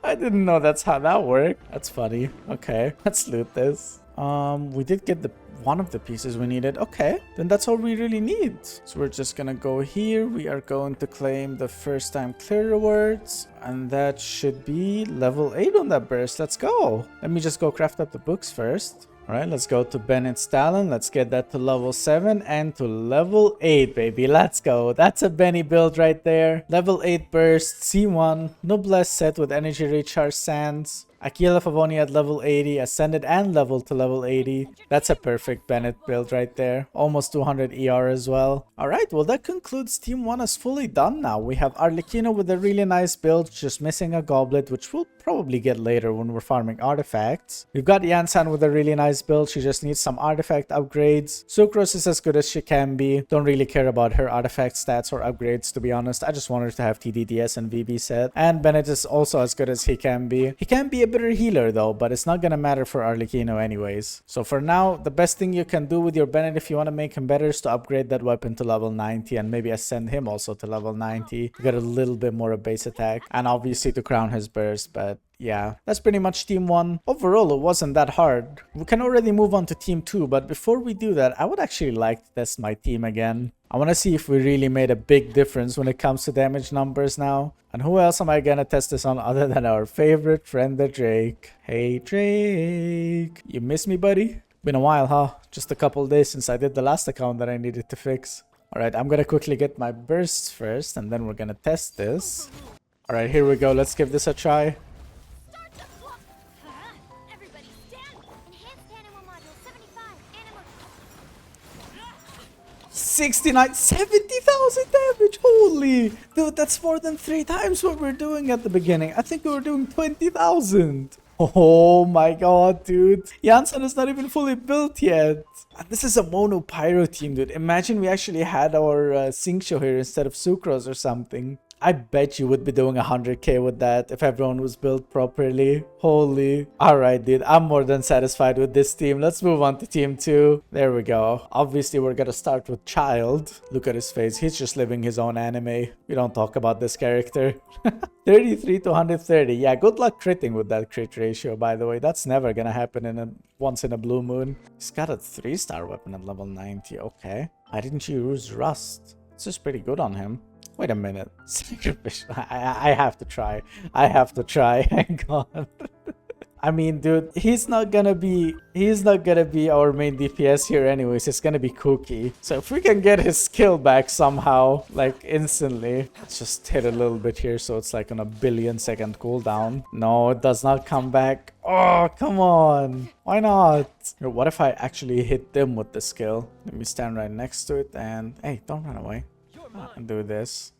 I didn't know that's how that worked. That's funny. Okay, let's loot this. We did get the one of the pieces we needed. Okay, then that's all we really need. So we're just gonna go here. We are going to claim the first time clear rewards, and that should be level 8 on that burst. Let's go. Let me just go craft up the books first. All right, let's go to Bennett's Talon. Let's get that to level 7 and to level 8, baby. Let's go. That's a Benny build right there. Level 8 burst, C1, noblesse set with energy recharge sands. Akila Favoni at level 80, ascended and leveled to level 80. That's a perfect Bennett build right there. Almost 200 ER as well. Alright, well that concludes Team 1 is fully done now. We have Arlecchino with a really nice build, just missing a goblet, which we'll probably get later when we're farming artifacts. We've got Yansan with a really nice build, she just needs some artifact upgrades. Sucrose is as good as she can be. Don't really care about her artifact stats or upgrades, to be honest. I just want her to have TDDS and VB set. And Bennett is also as good as he can be. He can be a better healer though, but it's not gonna matter for Arlecchino anyways. So for now, the best thing you can do with your Bennett if you want to make him better is to upgrade that weapon to level 90 and maybe ascend him also to level 90 to get a little bit more of base attack and obviously to crown his burst. But yeah, that's pretty much Team 1. Overall, it wasn't that hard. We can already move on to Team 2, but before we do that, I would actually like to test my team again. I want to see if we really made a big difference when it comes to damage numbers now. And who else am I gonna test this on other than our favorite friend, the Drake? Hey Drake, you miss me, buddy? Been a while, huh? Just a couple days since I did the last account that I needed to fix. Alright, I'm gonna quickly get my bursts first, and then we're gonna test this. Alright, here we go. Let's give this a try. 69, 70,000 damage. Holy dude, that's more than 3 times what we're doing at the beginning. I think we were doing 20,000. Oh my god, dude. Yansan is not even fully built yet. And this is a mono pyro team, dude. Imagine we actually had our Xingqiu here instead of Sucrose or something. I bet you would be doing 100k with that if everyone was built properly. Holy. Alright, dude. I'm more than satisfied with this team. Let's move on to Team 2. There we go. Obviously, we're gonna start with Child. Look at his face. He's just living his own anime. We don't talk about this character. 33 to 130. Yeah, good luck critting with that crit ratio, by the way. That's never gonna happen in a once in a blue moon. He's got a 3-star weapon at level 90. Okay. Why didn't you use Rust? This is pretty good on him. Wait a minute. Sacrificial. I have to try. I have to try. Hang on. I mean, dude, he's not gonna be our main DPS here anyways. It's gonna be Kuki. So if we can get his skill back somehow, like instantly. Let's just hit a little bit here so it's like on a 1 billion second cooldown. No, it does not come back. Oh, come on. Why not? What if I actually hit them with the skill? Let me stand right next to it and... Hey, don't run away. And do this.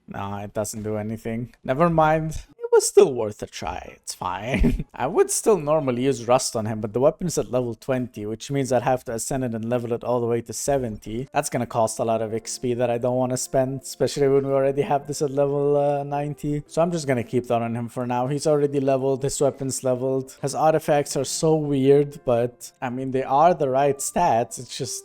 No, it doesn't do anything. Never mind. It was still worth a try. It's fine. I would still normally use Rust on him, but the weapon's at level 20, which means I'd have to ascend it and level it all the way to 70. That's gonna cost a lot of XP that I don't want to spend, especially when we already have this at level 90. So I'm just gonna keep that on him for now. He's already leveled. His weapon's leveled. His artifacts are so weird, but I mean, they are the right stats. It's just...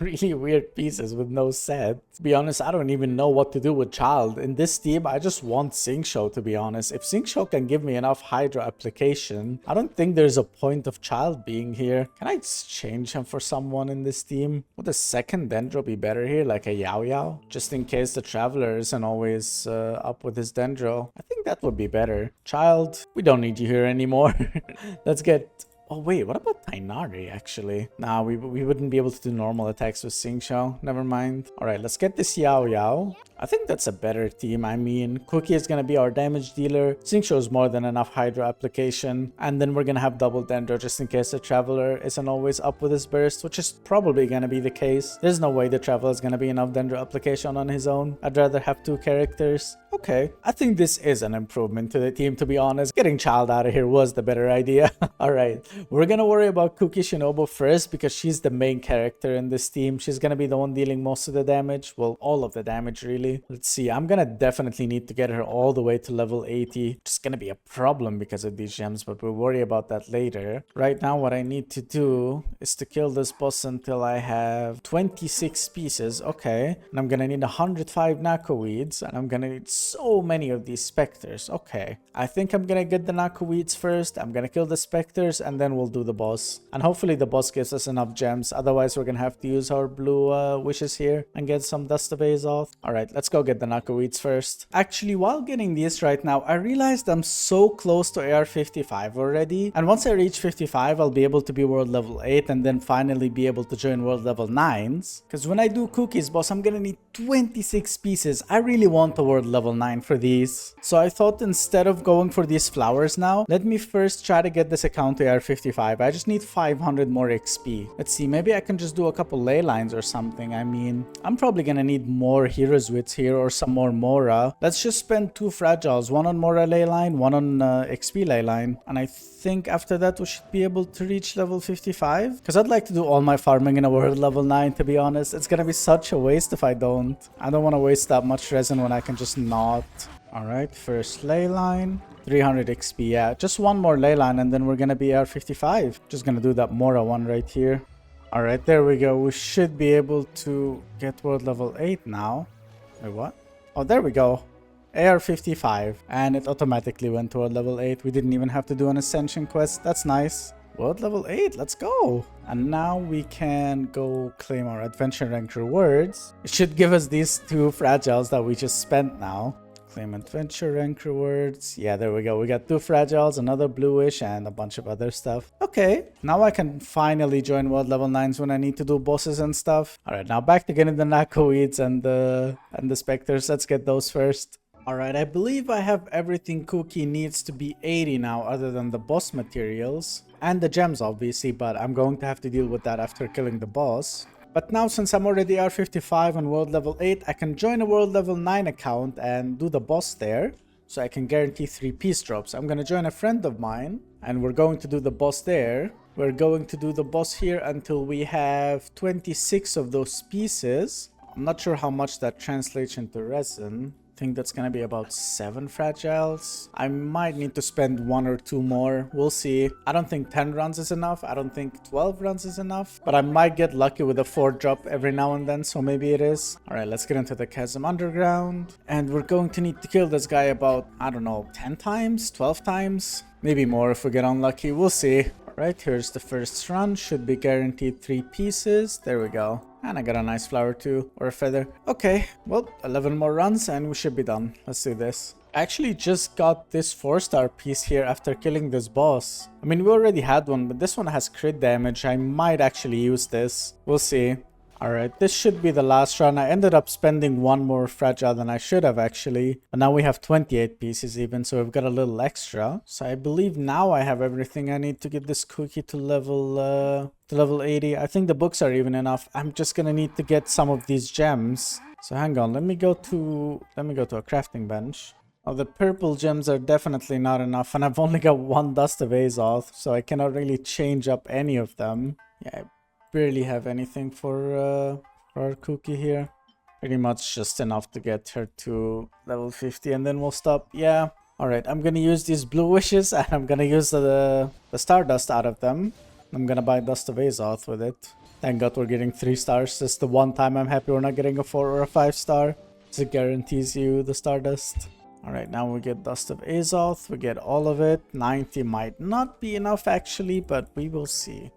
really weird pieces with no set. To be honest, I don't even know what to do with Child. In this team, I just want Xingqiu, to be honest. If Xingqiu can give me enough Hydro application, I don't think there's a point of Child being here. Can I exchange him for someone in this team? Would a second Dendro be better here, like a Yao Yao? Just in case the Traveler isn't always up with his Dendro. I think that would be better. Child, we don't need you here anymore. Let's get... Oh wait, what about Tainari actually? Nah, we wouldn't be able to do normal attacks with Xingqiu. Never mind. Alright, let's get this Yao Yao. I think that's a better team. I mean, Kuki is gonna be our damage dealer. Xingqiu is more than enough Hydro application. And then we're gonna have double Dendro just in case the Traveler isn't always up with his burst, which is probably gonna be the case. There's no way the Traveler is gonna be enough Dendro application on his own. I'd rather have 2 characters. Okay, I think this is an improvement to the team, to be honest. Getting Child out of here was the better idea. Alright, we're gonna worry about Kuki Shinobu first because she's the main character in this team. She's gonna be the one dealing most of the damage. Well, all of the damage, really. Let's see, I'm gonna definitely need to get her all the way to level 80. It's gonna be a problem because of these gems, but we'll worry about that later. Right now, what I need to do is to kill this boss until I have 26 pieces. Okay, and I'm gonna need 105 Nako Weeds, and I'm gonna need so many of these Spectres. Okay, I think I'm gonna get the Nako Weeds first. I'm gonna kill the Spectres, and then we'll do the boss. And hopefully the boss gives us enough gems. Otherwise, we're gonna have to use our blue wishes here and get some Dust of Azoth. Alright, let's go get the knockoids first. Actually, while getting these right now, I realized I'm so close to AR 55 already. And once I reach 55, I'll be able to be world level 8 and then finally be able to join world level 9s. Because when I do cookies, boss, I'm gonna need 26 pieces. I really want a world level 9 for these. So I thought instead of going for these flowers now, let me first try to get this account to AR 55. I just need 500 more XP. Let's see, maybe I can just do a couple ley lines or something. I mean, I'm probably gonna need more heroes wits here or some more Mora. Let's just spend 2 fragiles, one on Mora ley line, one on XP ley line. And I think after that we should be able to reach level 55. Because I'd like to do all my farming in a world level 9, to be honest. It's gonna be such a waste if I don't. I don't want to waste that much resin when I can just not. Alright, first ley line. 300 XP, yeah. Just one more ley line and then we're gonna be R55. Just gonna do that Mora one right here. Alright, there we go. We should be able to get world level 8 now. Wait, what? Oh, there we go. AR55. And it automatically went to world level 8. We didn't even have to do an ascension quest. That's nice. World level 8, let's go. And now we can go claim our adventure rank rewards. It should give us these 2 fragiles that we just spent now. Claim adventure rank rewards. Yeah, there we go. We got 2 fragiles, another bluish, and a bunch of other stuff. Okay, now I can finally join world level 9s when I need to do bosses and stuff. Alright, now back to getting the Nakoids and the specters. Let's get those first. Alright, I believe I have everything Kuki needs to be 80 now other than the boss materials. And the gems obviously, but I'm going to have to deal with that after killing the boss. But now since I'm already R55 on world level 8, I can join a world level 9 account and do the boss there. So I can guarantee 3 peace drops. I'm going to join a friend of mine and we're going to do the boss there. We're going to do the boss here until we have 26 of those pieces. I'm not sure how much that translates into resin. I think that's gonna be about 7 fragiles. I might need to spend 1 or 2 more. We'll see. I don't think 10 runs is enough. I don't think 12 runs is enough. But I might get lucky with a 4 drop every now and then, so maybe it is. Alright, let's get into the Chasm Underground. And we're going to need to kill this guy about, I don't know, 10 times? 12 times? Maybe more if we get unlucky. We'll see. Alright, here's the first run. Should be guaranteed 3 pieces. There we go. And I got a nice flower too, or a feather. Okay, well, 11 more runs and we should be done. Let's do this. I actually just got this 4-star piece here after killing this boss. I mean, we already had one, but this one has crit damage. I might actually use this. We'll see. Alright, this should be the last run. I ended up spending 1 more fragile than I should have actually. But now we have 28 pieces even, so we've got a little extra. So I believe now I have everything I need to get this cookie to level 80. I think the books are even enough. I'm just gonna need to get some of these gems. So hang on, let me go to a crafting bench. Oh, the purple gems are definitely not enough, and I've only got 1 Dust of Azoth, so I cannot really change up any of them. Yeah, barely have anything for our cookie here. Pretty much just enough to get her to level 50 and then we'll stop. Yeah. Alright, I'm gonna use these blue wishes and I'm gonna use the stardust out of them. I'm gonna buy Dust of Azoth with it. Thank God we're getting 3 stars. This is the one time I'm happy we're not getting a 4 or a 5 star. It guarantees you the stardust. Alright, now we get Dust of Azoth. We get all of it. 90 might not be enough actually, but we will see.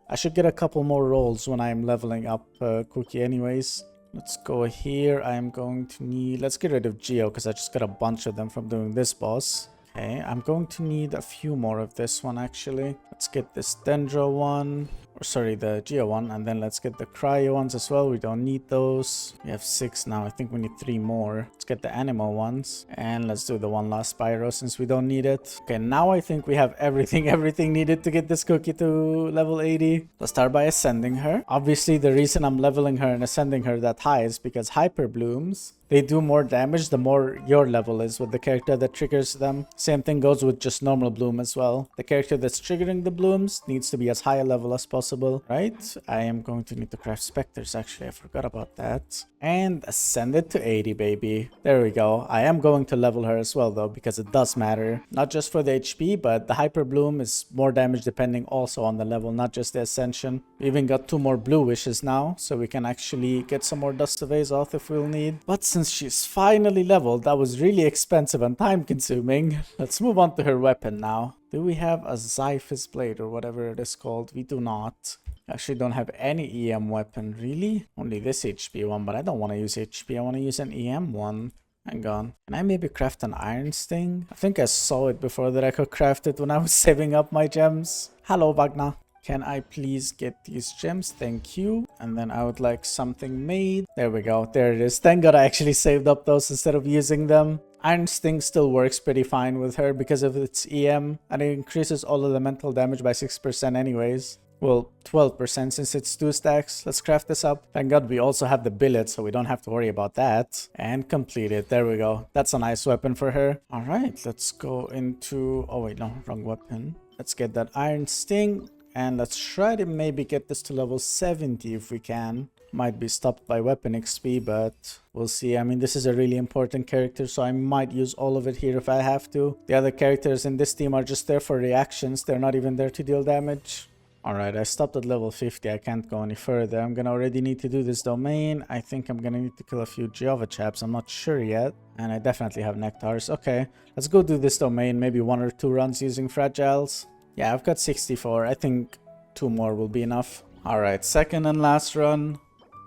I should get a couple more rolls when I'm leveling up Cookie anyways. Let's go here. I'm going to need... Let's get rid of Geo because I just got a bunch of them from doing this boss. Okay, I'm going to need a few more of this one actually. Let's get this Dendro one. Or sorry, the Geo one. And then let's get the Cryo ones as well. We don't need those. We have 6 now. I think we need 3 more. Let's get the animal ones. And let's do the one last Spyro since we don't need it. Okay, now I think we have everything needed to get this cookie to level 80. Let's start by ascending her. Obviously, the reason I'm leveling her and ascending her that high is because hyperblooms, they do more damage the more your level is with the character that triggers them. Same thing goes with just normal bloom as well. The character that's triggering the blooms needs to be as high a level as possible, right? I am going to need to craft specters actually. I forgot about that. And ascend it to 80, baby. There we go. I am going to level her as well though because it does matter. Not just for the HP, but the hyper bloom is more damage depending also on the level, not just the ascension. We even got 2 more blue wishes now, so we can actually get some more Dust of Azoth if we'll need. But since she's finally leveled, that was really expensive and time consuming. Let's move on to her weapon now. Do we have a Xiphus blade or whatever it is called? We do not. Actually don't have any EM weapon, really? Only this HP one, but I don't want to use HP. I want to use an EM one. Hang on. Can I maybe craft an iron sting? I think I saw it before that I could craft it when I was saving up my gems. Hello, Wagner. Can I please get these gems? Thank you. And then I would like something made. There we go. There it is. Thank God I actually saved up those instead of using them. Iron Sting still works pretty fine with her because of its EM. And it increases all elemental damage by 6% anyways. Well, 12% since it's 2 stacks. Let's craft this up. Thank God we also have the billet, so we don't have to worry about that. And complete it. There we go. That's a nice weapon for her. Alright, let's go into... Oh wait, no, wrong weapon. Let's get that Iron Sting. And let's try to maybe get this to level 70 if we can. Might be stopped by weapon XP, but we'll see. I mean, this is a really important character, so I might use all of it here if I have to. The other characters in this team are just there for reactions. They're not even there to deal damage. Alright, I stopped at level 50. I can't go any further. I'm gonna already need to do this domain. I think I'm gonna need to kill a few Java chaps. I'm not sure yet. And I definitely have Nectars. Okay, let's go do this domain. Maybe 1 or 2 runs using Fragiles. Yeah, I've got 64. I think 2 more will be enough. Alright, second and last run.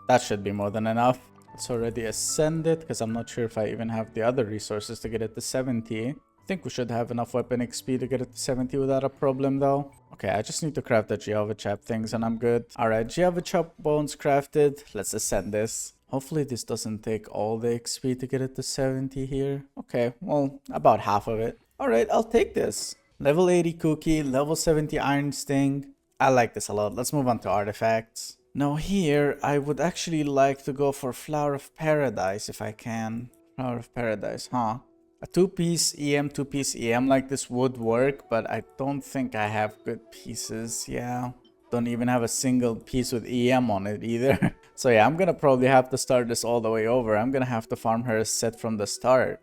That should be more than enough. It's already ascended because I'm not sure if I even have the other resources to get it to 70. I think we should have enough weapon XP to get it to 70 without a problem though. Okay, I just need to craft the Java Chap things and I'm good. Alright, Java Chap bones crafted. Let's ascend this. Hopefully this doesn't take all the XP to get it to 70 here. Okay, well, about half of it. Alright, I'll take this. Level 80 Kuki, level 70 Iron Sting. I like this a lot. Let's move on to artifacts. Now here, I would actually like to go for Flower of Paradise if I can. Flower of Paradise, huh? A 2-piece EM, 2-piece EM like this would work, but I don't think I have good pieces. Yeah, don't even have a single piece with EM on it either. So yeah, I'm gonna probably have to start this all the way over. I'm gonna have to farm her a set from the start.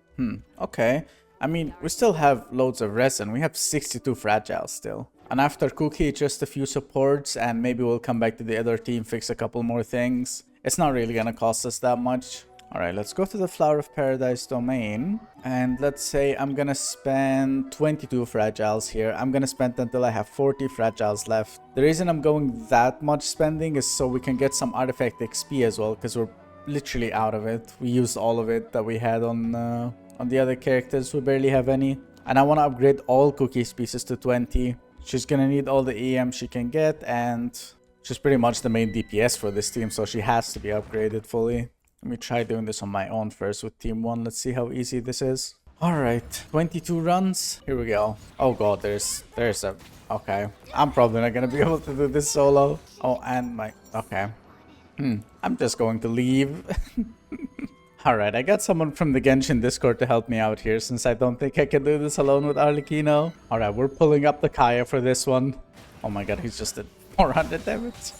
Okay. I mean, we still have loads of resin. We have 62 fragile still. And after Cookie, just a few supports, and maybe we'll come back to the other team, fix a couple more things. It's not really gonna cost us that much. Alright, let's go to the Flower of Paradise domain. And let's say I'm gonna spend 22 fragiles here. I'm gonna spend until I have 40 fragiles left. The reason I'm going that much spending is so we can get some artifact XP as well, because we're literally out of it. We used all of it that we had on the other characters. We barely have any. And I want to upgrade all Cookie's pieces to 20. She's gonna need all the EM she can get, and she's pretty much the main DPS for this team, so she has to be upgraded fully. Let me try doing this on my own first with team 1. Let's see how easy this is. Alright, 22 runs. Here we go. Oh god, there's a... Okay. I'm probably not gonna be able to do this solo. Oh, and my... Okay. I'm just going to leave. Alright, I got someone from the Genshin Discord to help me out here, since I don't think I can do this alone with Arlecchino. Alright, we're pulling up the Kaya for this one. Oh my god, he's just at 400 damage.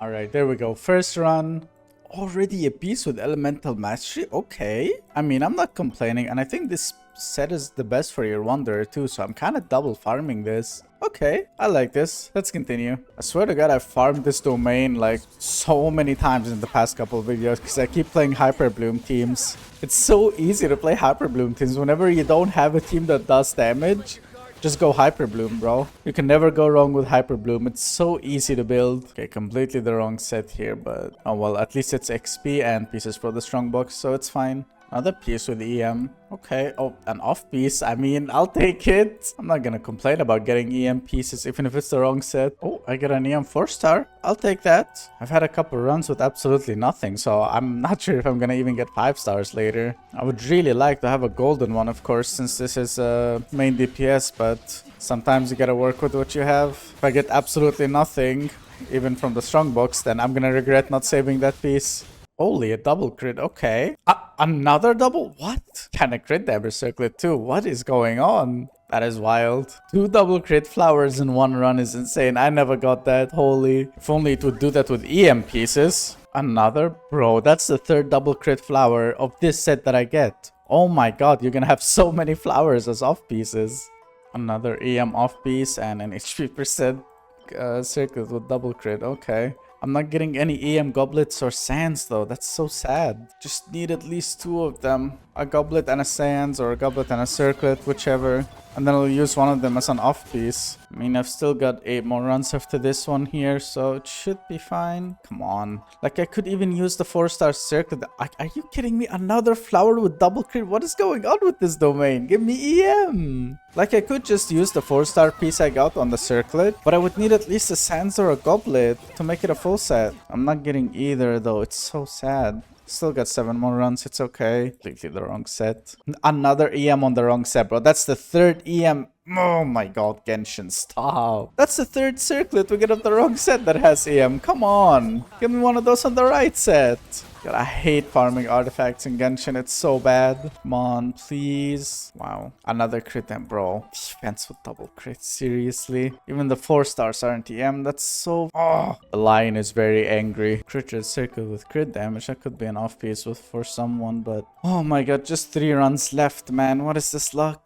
Alright, there we go. First run. Already a piece with Elemental Mastery? Okay. I mean, I'm not complaining, and I think this set is the best for your Wanderer too, so I'm kind of double farming this. Okay, I like this. Let's continue. I swear to god, I've farmed this domain like so many times in the past couple of videos because I keep playing hyperbloom teams. It's so easy to play hyperbloom teams. Whenever you don't have a team that does damage, just go hyperbloom, bro. You can never go wrong with hyperbloom. It's so easy to build. Okay, completely the wrong set here, but oh well, at least it's XP and pieces for the strongbox, so it's fine. Another piece with EM. Okay. Oh, an off piece. I mean, I'll take it. I'm not gonna complain about getting EM pieces, even if it's the wrong set. Oh, I get an EM 4-star. I'll take that. I've had a couple runs with absolutely nothing, so I'm not sure if I'm gonna even get 5 stars later. I would really like to have a golden one, of course, since this is main DPS, but sometimes you gotta work with what you have. If I get absolutely nothing, even from the strongbox, then I'm gonna regret not saving that piece. Holy, a double crit. Okay. Another double? What? Can a crit damage circlet too? What is going on? That is wild. 2 double crit flowers in 1 run is insane. I never got that. Holy. If only it would do that with EM pieces. Another? Bro, that's the 3rd double crit flower of this set that I get. Oh my god, you're gonna have so many flowers as off pieces. Another EM off piece and an HP percent circlet with double crit. Okay. I'm not getting any EM goblets or sands though. That's so sad. Just need at least 2 of them. A goblet and a sands, or a goblet and a circlet, whichever. And then I'll use one of them as an off piece. I mean, I've still got 8 more runs after this one here, so it should be fine. Come on. Like, I could even use the 4-star circlet. Are you kidding me? Another flower with double crit? What is going on with this domain? Give me EM. Like, I could just use the 4-star piece I got on the circlet, but I would need at least a sands or a goblet to make it a full set. I'm not getting either, though. It's so sad. Still got 7 more runs. It's okay. Completely the wrong set. Another EM on the wrong set, bro. That's the 3rd EM. Oh my god, Genshin, stop. That's the 3rd circlet we get of the wrong set that has EM. Come on. Give me one of those on the right set. God, I hate farming artifacts in Genshin. It's so bad. Come on, please. Wow. Another crit then, bro. Defense with double crit. Seriously? Even the 4 stars aren't EM. That's so... Oh. The lion is very angry. Crit circle with crit damage. That could be an off piece for someone, but... Oh my god, just 3 runs left, man. What is this luck?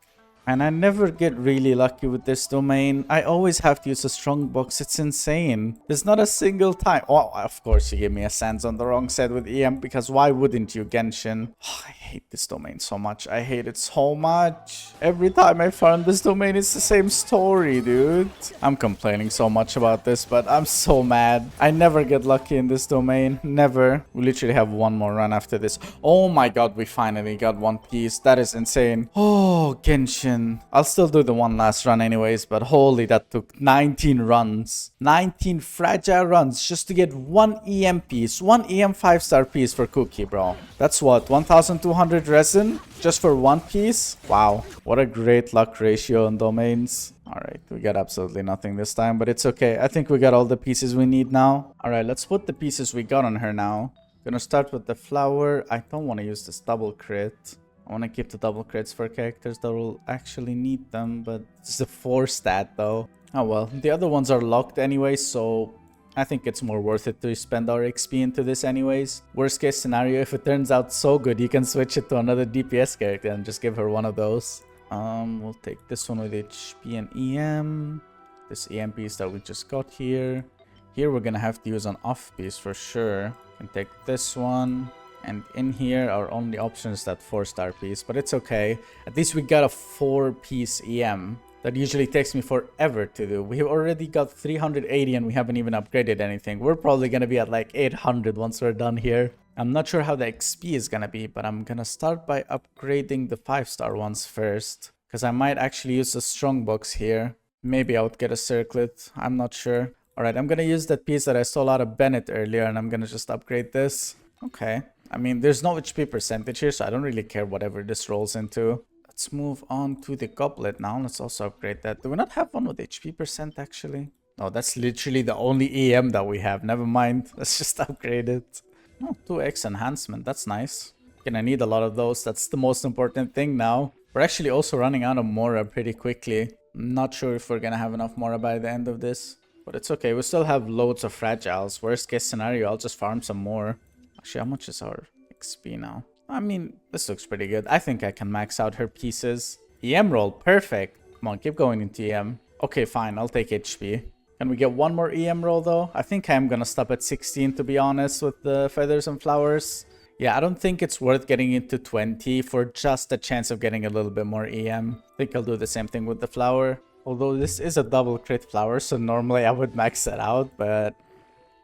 And I never get really lucky with this domain. I always have to use a strong box. It's insane. There's not a single time. Oh, of course you gave me a Sands on the wrong set with EM, because why wouldn't you, Genshin? Oh, I hate this domain so much. I hate it so much. Every time I farm this domain, it's the same story, dude. I'm complaining so much about this, but I'm so mad. I never get lucky in this domain. Never. We literally have 1 more run after this. Oh my god, we finally got 1 piece. That is insane. Oh, Genshin. I'll still do the one last run anyways, but holy, that took 19 runs. 19 fragile runs just to get 1 EM piece. 1 EM 5-star piece for Kuki, bro. That's what, 1,200 resin just for 1 piece? Wow, what a great luck ratio on domains. Alright, we got absolutely nothing this time, but it's okay. I think we got all the pieces we need now. Alright, let's put the pieces we got on her now. Gonna start with the flower. I don't want to use this double crit. I want to keep the double crits for characters that will actually need them, but it's a 4 stat though. Oh well, the other ones are locked anyway, so I think it's more worth it to spend our XP into this anyways. Worst case scenario, if it turns out so good, you can switch it to another DPS character and just give her one of those. We'll take this one with HP and EM. This EM piece that we just got here. Here we're gonna have to use an off piece for sure. And take this one. And in here, our only option is that 4-star piece, but it's okay. At least we got a 4-piece EM. That usually takes me forever to do. We already got 380 and we haven't even upgraded anything. We're probably going to be at like 800 once we're done here. I'm not sure how the XP is going to be, but I'm going to start by upgrading the 5-star ones first. Because I might actually use a strong box here. Maybe I would get a circlet. I'm not sure. Alright, I'm going to use that piece that I stole out of Bennett earlier and I'm going to just upgrade this. Okay. I mean, there's no HP percentage here, so I don't really care whatever this rolls into. Let's move on to the goblet now. Let's also upgrade that. Do we not have one with HP percent, actually? No, that's literally the only EM that we have. Never mind. Let's just upgrade it. Oh, 2x enhancement. That's nice. Gonna need a lot of those. That's the most important thing now. We're actually also running out of Mora pretty quickly. I'm not sure if we're gonna have enough Mora by the end of this. But it's okay. We still have loads of fragiles. Worst case scenario, I'll just farm some more. Actually, how much is our XP now? I mean, this looks pretty good. I think I can max out her pieces. EM roll, perfect. Come on, keep going into EM. Okay, fine, I'll take HP. Can we get 1 more EM roll though? I think I'm gonna stop at 16 to be honest with the feathers and flowers. Yeah, I don't think it's worth getting into 20 for just a chance of getting a little bit more EM. I think I'll do the same thing with the flower. Although this is a double crit flower, so normally I would max that out, but...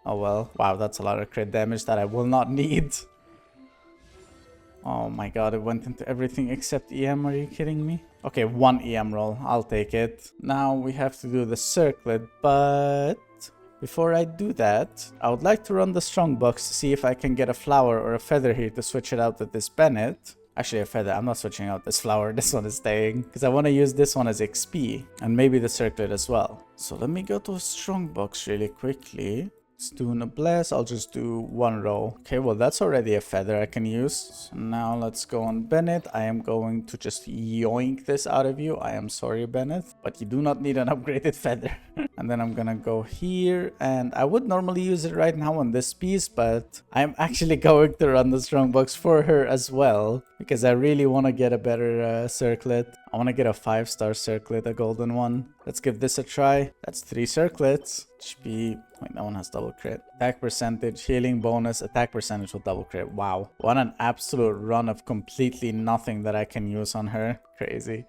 oh well. Wow, that's a lot of crit damage that I will not need. Oh my god, it went into everything except EM. Are you kidding me? Okay, 1 EM roll. I'll take it. Now we have to do the circlet, but... before I do that, I would like to run the strong box to see if I can get a flower or a feather here to switch it out with this Bennett. Actually, a feather. I'm not switching out this flower. This one is staying. Because I want to use this one as XP. And maybe the circlet as well. So let me go to a strong box really quickly. Let's do Noblesse. I'll just do 1 row. Okay, well, that's already a feather I can use. So now let's go on Bennett. I am going to just yoink this out of you. I am sorry, Bennett, but you do not need an upgraded feather. And then I'm gonna go here, and I would normally use it right now on this piece, but I'm actually going to run the strong box for her as well, because I really want to get a better circlet. I want to get a 5-star circlet, a golden one. Let's give this a try. That's 3 circlets. HP. Wait, that one has double crit. Attack percentage, healing bonus, attack percentage with double crit. Wow. What an absolute run of completely nothing that I can use on her. Crazy.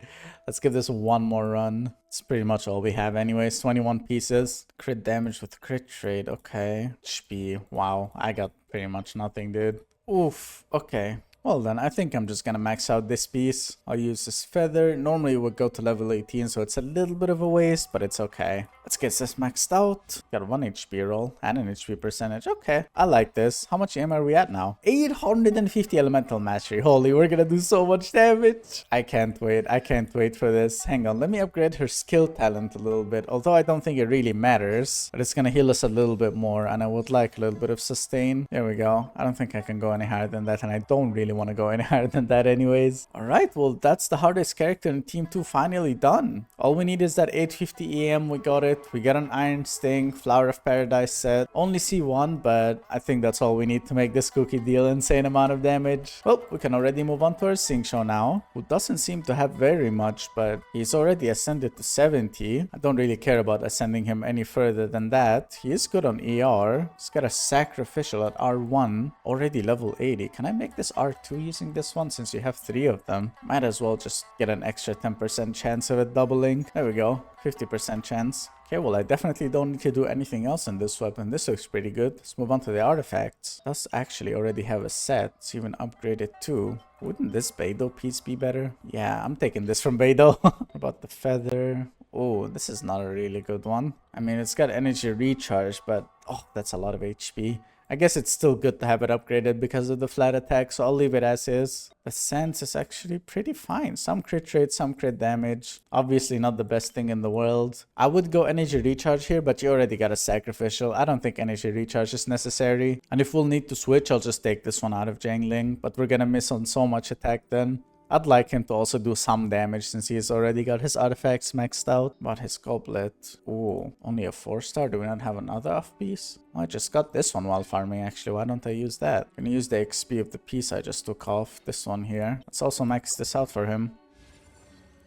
Let's give this one more run. It's pretty much all we have anyways. 21 pieces. Crit damage with crit trade. Okay. HP. Wow. I got pretty much nothing, dude. Oof. Okay. Well then, I think I'm just gonna max out this piece. I'll use this feather. Normally it would go to level 18, so it's a little bit of a waste, but it's okay. Let's get this maxed out. Got 1 HP roll and an HP percentage. Okay, I like this. How much AM are we at now? 850 elemental mastery. Holy, we're gonna do so much damage. I can't wait. I can't wait for this. Hang on, let me upgrade her skill talent a little bit. Although I don't think it really matters, but it's gonna heal us a little bit more, and I would like a little bit of sustain. There we go. I don't think I can go any higher than that, and I don't really want to go any higher than that anyways. Alright, well that's the hardest character in Team 2 finally done. All we need is that 850 EM, we got it. We got an Iron Sting, Flower of Paradise set. Only C1, but I think that's all we need to make this cookie deal insane amount of damage. Well, we can already move on to our Xingqiu now, who doesn't seem to have very much, but he's already ascended to 70. I don't really care about ascending him any further than that. He is good on ER. He's got a Sacrificial at R1, already level 80. Can I make this R2 using this one since you have 3 of them? Might as well just get an extra 10% chance of it doubling. There we go, 50% chance. Okay, well I definitely don't need to do anything else in this weapon. This looks pretty good. Let's move on to the artifacts. Does actually already have a set. It's even upgraded too. Wouldn't this Beidou piece be better? Yeah, I'm taking this from Beidou. What about the feather? Oh, this is not a really good one. I mean, it's got energy recharge, but oh, that's a lot of HP. I guess it's still good to have it upgraded because of the flat attack, so I'll leave it as is. The sense is actually pretty fine. Some crit rate, some crit damage. Obviously not the best thing in the world. I would go energy recharge here, but you already got a sacrificial. I don't think energy recharge is necessary. And if we'll need to switch, I'll just take this one out of Jangling. But we're gonna miss on so much attack then. I'd like him to also do some damage since he's already got his artifacts maxed out. But his goblet, ooh, only a 4-star? Do we not have another off piece? Oh, I just got this one while farming actually. Why don't I use that? I'm gonna use the XP of the piece I just took off. This one here. Let's also max this out for him.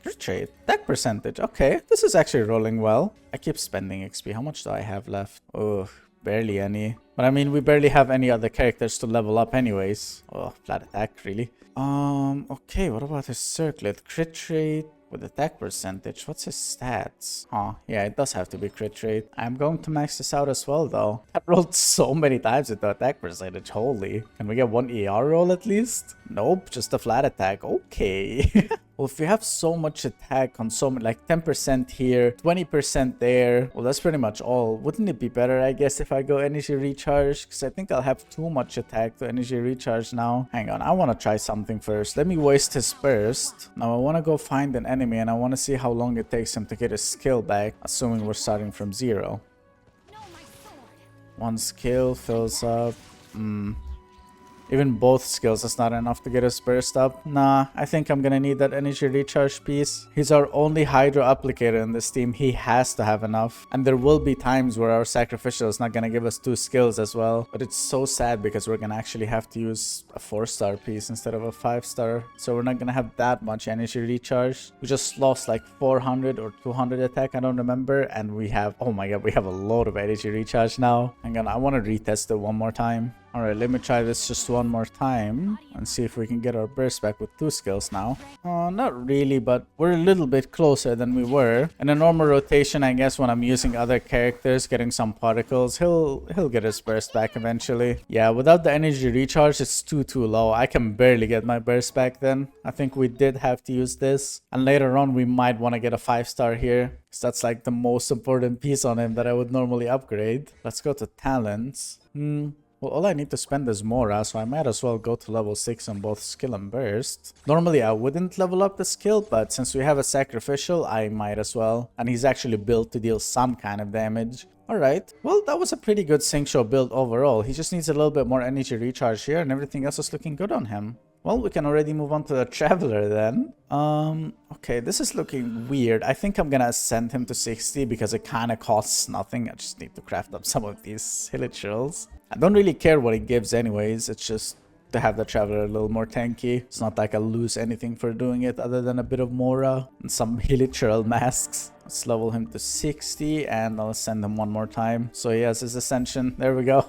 Crit rate, attack percentage. Okay, this is actually rolling well. I keep spending XP. How much do I have left? Oh, barely any. But I mean, we barely have any other characters to level up anyways. Oh, flat attack, really? Okay, what about his circlet? Crit rate with attack percentage. What's his stats? Oh, yeah, it does have to be crit rate. I'm going to max this out as well, though. I rolled so many times with the attack percentage. Holy. Can we get 1 ER roll at least? Nope, just a flat attack. Okay. Well, if we have so much attack on so many, like 10% here, 20% there, well, that's pretty much all. Wouldn't it be better, I guess, if I go energy recharge? Because I think I'll have too much attack to energy recharge now. Hang on, I want to try something first. Let me waste his burst. Now, I want to go find an enemy and I want to see how long it takes him to get his skill back, assuming we're starting from 0. 1 skill fills up. Even both skills is not enough to get us burst up. Nah, I think I'm gonna need that energy recharge piece. He's our only hydro applicator in this team. He has to have enough. And there will be times where our sacrificial is not gonna give us 2 skills as well. But it's so sad because we're gonna actually have to use a 4-star piece instead of a 5-star. So we're not gonna have that much energy recharge. We just lost like 400 or 200 attack, I don't remember. And we have, oh my god, we have a load of energy recharge now. Hang on, I wanna retest it one more time. Alright, let me try this just one more time and see if we can get our burst back with 2 skills now. Not really, but we're a little bit closer than we were. In a normal rotation, I guess when I'm using other characters, getting some particles, he'll get his burst back eventually. Yeah, without the energy recharge, it's too low. I can barely get my burst back then. I think we did have to use this. And later on, we might want to get a 5-star here. Because that's like the most important piece on him that I would normally upgrade. Let's go to talents. Well, all I need to spend is Mora, so I might as well go to level 6 on both skill and burst. Normally, I wouldn't level up the skill, but since we have a sacrificial, I might as well. And he's actually built to deal some kind of damage. Alright, well, that was a pretty good Xingqiu build overall. He just needs a little bit more energy recharge here, and everything else is looking good on him. Well, we can already move on to the Traveler then. Okay, this is looking weird. I think I'm gonna ascend him to 60 because it kind of costs nothing. I just need to craft up some of these hilichurls. I don't really care what it gives anyways. It's just to have the Traveler a little more tanky. It's not like I lose anything for doing it other than a bit of Mora and some literal masks. Let's level him to 60 and I'll send him one more time. So he has his Ascension. There we go.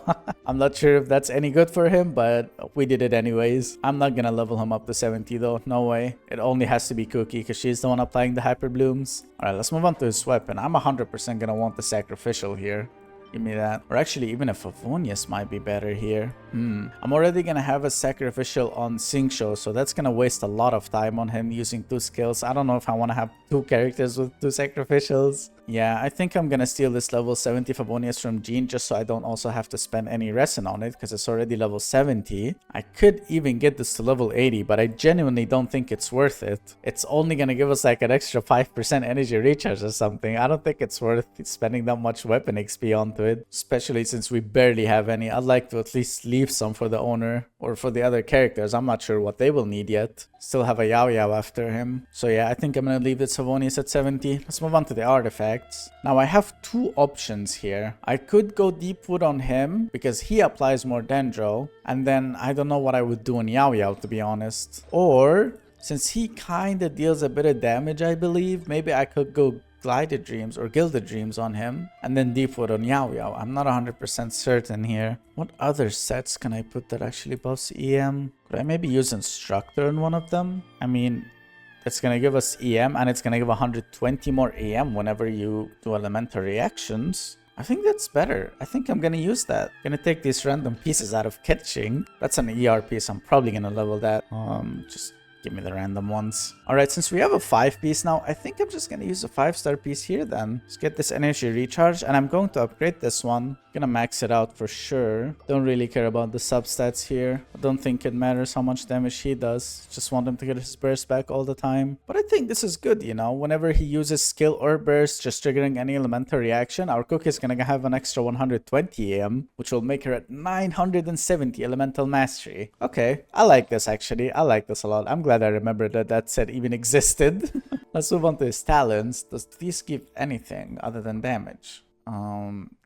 I'm not sure if that's any good for him, but we did it anyways. I'm not gonna level him up to 70 though. No way. It only has to be Kuki because she's the one applying the hyperblooms. Alright, let's move on to his weapon. I'm 100% gonna want the Sacrificial here. Give me that. Or actually, even a Favonius might be better here. I'm already gonna have a Sacrificial on Xingqiu, so that's gonna waste a lot of time on him using 2 skills. I don't know if I want to have 2 characters with 2 Sacrificials. Yeah, I think I'm gonna steal this level 70 Favonius from Jean just so I don't also have to spend any Resin on it because it's already level 70. I could even get this to level 80, but I genuinely don't think it's worth it. It's only gonna give us like an extra 5% energy recharge or something. I don't think it's worth spending that much weapon XP onto it, especially since we barely have any. I'd like to at least leave some for the owner or for the other characters. I'm not sure what they will need yet. Still have a Yao Yao after him. So yeah, I think I'm gonna leave the Savonius at 70. Let's move on to the artifacts. Now I have 2 options here. I could go Deepwood on him because he applies more Dendro, and then I don't know what I would do on Yao Yao, to be honest. Or since he kinda deals a bit of damage, I believe, maybe I could go Glided Dreams or Gilded Dreams on him and then Deepwood on Yao Yao. I'm not 100% certain here. What other sets can I put that actually buffs EM? Could I maybe use Instructor in one of them? I mean, it's gonna give us EM and it's gonna give 120 more EM whenever you do elemental reactions. I think that's better. I think I'm gonna use that. Gonna take these random pieces out of Ketching. That's an ER piece. I'm probably gonna level that. Just give me the random ones. Alright, since we have a 5 piece now, I think I'm just gonna use a 5-star piece here then. Let's get this energy recharge, and I'm going to upgrade this one. Gonna max it out for sure. Don't really care about the substats here. I don't think it matters how much damage he does. Just want him to get his burst back all the time. But I think this is good, you know. Whenever he uses skill or burst, just triggering any elemental reaction, our Cook is gonna have an extra 120 AM, which will make her at 970 elemental mastery. Okay, I like this actually. I like this a lot. I'm glad I remembered that that set even existed. Let's move on to his talents. Does these give anything other than damage?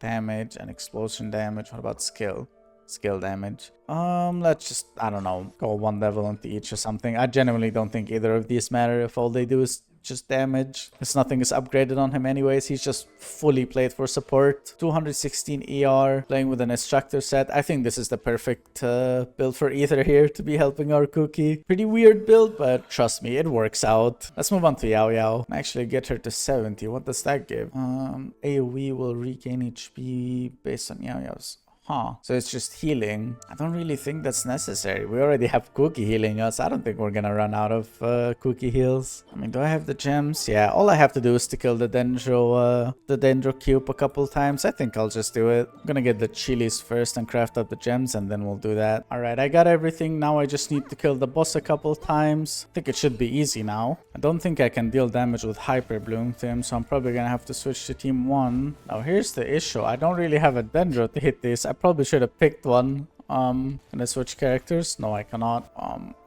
Damage and explosion damage. What about skill? Skill damage. Let's just, I don't know, go 1 level into each or something. I genuinely don't think either of these matter if all they do is just damage. Because nothing is upgraded on him anyways. He's just fully played for support. 216 ER, playing with an instructor set. I think this is the perfect build for Ether here to be helping our Cookie. Pretty weird build, but trust me, it works out. Let's move on to Yao Yao. Actually get her to 70. What does that give? AoE will regain HP based on Yao Yao's. Huh. So it's just healing. I don't really think that's necessary. We already have Cookie healing us. I don't think we're gonna run out of Cookie heals. I mean, do I have the gems? Yeah, all I have to do is to kill the Dendro cube a couple times. I think I'll just do it. I'm gonna get the chilies first and craft up the gems, and then we'll do that. Alright, I got everything. Now I just need to kill the boss a couple times. I think it should be easy now. I don't think I can deal damage with hyperbloom to him, so I'm probably gonna have to switch to team 1. Now here's the issue. I don't really have a Dendro to hit this. I probably should have picked one. Can I switch characters? No, I cannot.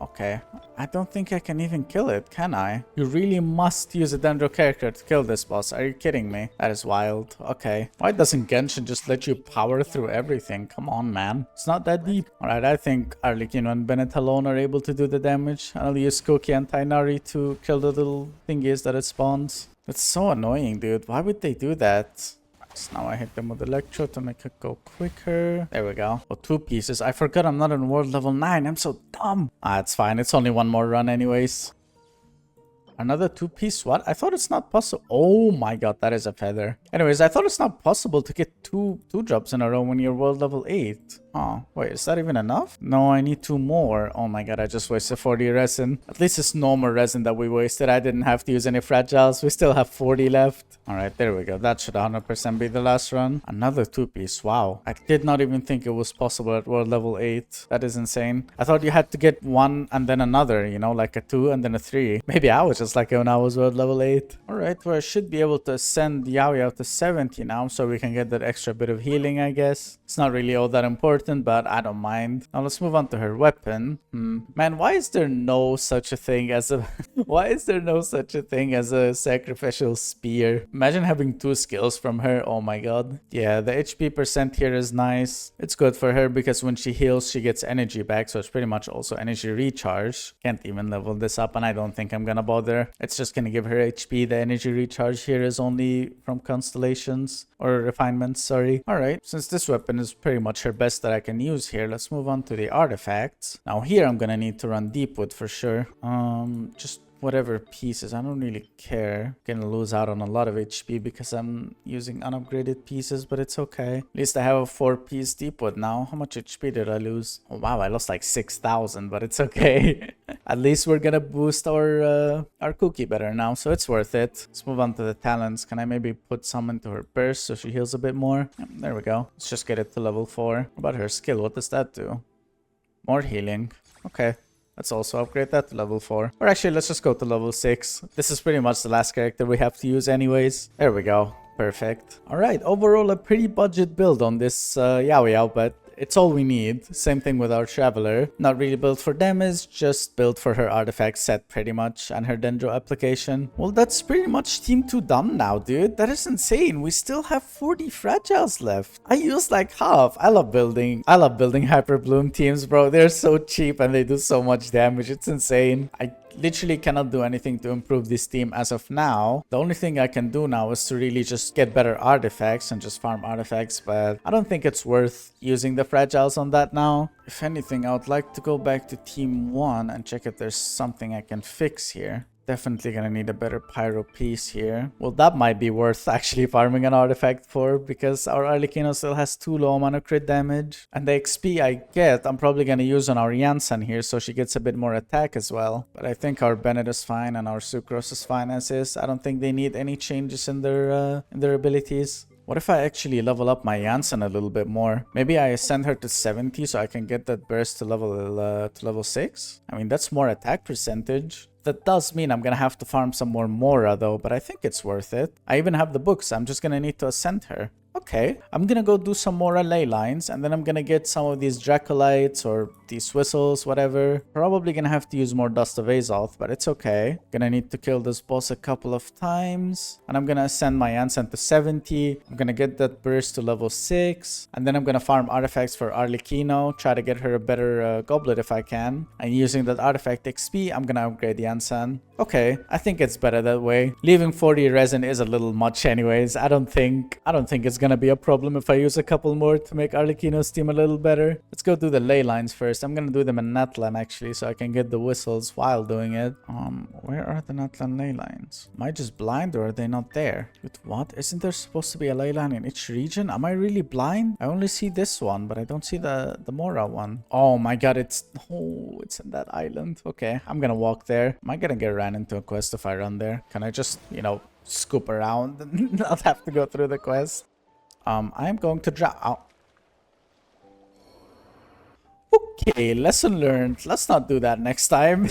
Okay. I don't think I can even kill it, can I? You really must use a Dendro character to kill this boss. Are you kidding me? That is wild. Okay. Why doesn't Genshin just let you power through everything? Come on, man. It's not that deep. Alright, I think Arlecchino and Bennett alone are able to do the damage. I'll use Kuki and Tainari to kill the little thingies that it spawns. It's so annoying, dude. Why would they do that? So now I hit them with Electro to make it go quicker. There we go. Oh, 2 pieces. I forgot I'm not on world level 9. I'm so dumb. It's fine. It's only 1 more run anyways. Another 2-piece what? I thought it's not possible. Oh my god, that is a feather. Anyways, I thought it's not possible to get two drops in a row when you're world level 8. Oh, wait, is that even enough? No, I need 2 more. Oh my god, I just wasted 40 resin. At least it's normal resin that we wasted. I didn't have to use any fragiles. We still have 40 left. Alright, there we go. That should 100% be the last run. Another 2-piece. Wow. I did not even think it was possible at world level 8. That is insane. I thought you had to get 1 and then another, you know, like a 2 and then a 3. Maybe I was just just like when I was at level 8. Alright, well I should be able to ascend Yao Yao to 70 now, so we can get that extra bit of healing, I guess. It's not really all that important, but I don't mind. Now let's move on to her weapon. Man, why is there no such a thing as a... why is there no such a thing as a sacrificial spear? Imagine having 2 skills from her. Oh my god. Yeah, the HP percent here is nice. It's good for her because when she heals, she gets energy back, so it's pretty much also energy recharge. Can't even level this up, and I don't think I'm gonna bother. It's just gonna give her HP. The energy recharge here is only from constellations, or refinements, sorry. Alright, since this weapon is pretty much her best that I can use here, let's move on to the artifacts. Now here I'm gonna need to run Deepwood for sure. Just whatever pieces, I don't really care. Gonna lose out on a lot of HP because I'm using unupgraded pieces, but it's okay. At least I have a 4-piece Deepwood now. How much HP did I lose? Oh wow, I lost like 6,000, but it's okay. At least we're gonna boost our kuki better now, so it's worth it. Let's move on to the talents. Can I maybe put some into her burst so she heals a bit more? There we go. Let's just get it to level 4. What about her skill? What does that do? More healing. Okay. Let's also upgrade that to level 4. Or actually, let's just go to level 6. This is pretty much the last character we have to use anyways. There we go. Perfect. Alright, overall a pretty budget build on this Yao Yao, but it's all we need. Same thing with our Traveler. Not really built for damage, just built for her artifact set pretty much, and her Dendro application. Well, that's pretty much Team 2 done now, dude. That is insane. We still have 40 fragiles left. I used like half. I love building hyperbloom teams, bro. They're so cheap and they do so much damage. It's insane. I literally cannot do anything to improve this team as of now. The only thing I can do now is to really just get better artifacts and just farm artifacts, but I don't think it's worth using the fragiles on that now. If anything, I would like to go back to Team 1 and check if there's something I can fix here. Definitely gonna need a better pyro piece here. Well, that might be worth actually farming an artifact for, because our Arlecchino still has 2 low amount of crit damage. And the XP I get, I'm probably gonna use on our Janssen here, so she gets a bit more attack as well. But I think our Bennett is fine and our Sucrose is fine as is. I don't think they need any changes in their abilities. What if I actually level up my Janssen a little bit more? Maybe I send her to 70 so I can get that burst to level 6? I mean, that's more attack percentage. That does mean I'm gonna have to farm some more Mora though, but I think it's worth it. I even have the books. I'm just gonna need to ascend her. Okay, I'm gonna go do some more ley lines, and then I'm gonna get some of these Dracolites or these whistles, whatever. Probably gonna have to use more Dust of Azoth, but it's okay. Gonna need to kill this boss a couple of times, and I'm gonna ascend my Janssen to 70. I'm gonna get that burst to level 6, and then I'm gonna farm artifacts for Arlecchino, try to get her a better goblet if I can. And using that artifact XP, I'm gonna upgrade Janssen. Okay, I think it's better that way. Leaving 40 resin is a little much anyways. I don't think it's gonna be a problem if I use a couple more to make Arlecchino's team a little better. Let's go do the ley lines first. I'm gonna do them in Natlan actually, so I can get the whistles while doing it. Where are the Natlan ley lines? Am I just blind, or are they not there? Wait, what? Isn't there supposed to be a ley line in each region? Am I really blind? I only see this one, but I don't see the Mora one. Oh my god, it's in that island. Okay, I'm gonna walk there. Am I gonna get ran into a quest if I run there? Can I just, you know, scoop around and not have to go through the quest? I'm going to drop out. Okay, lesson learned. Let's not do that next time.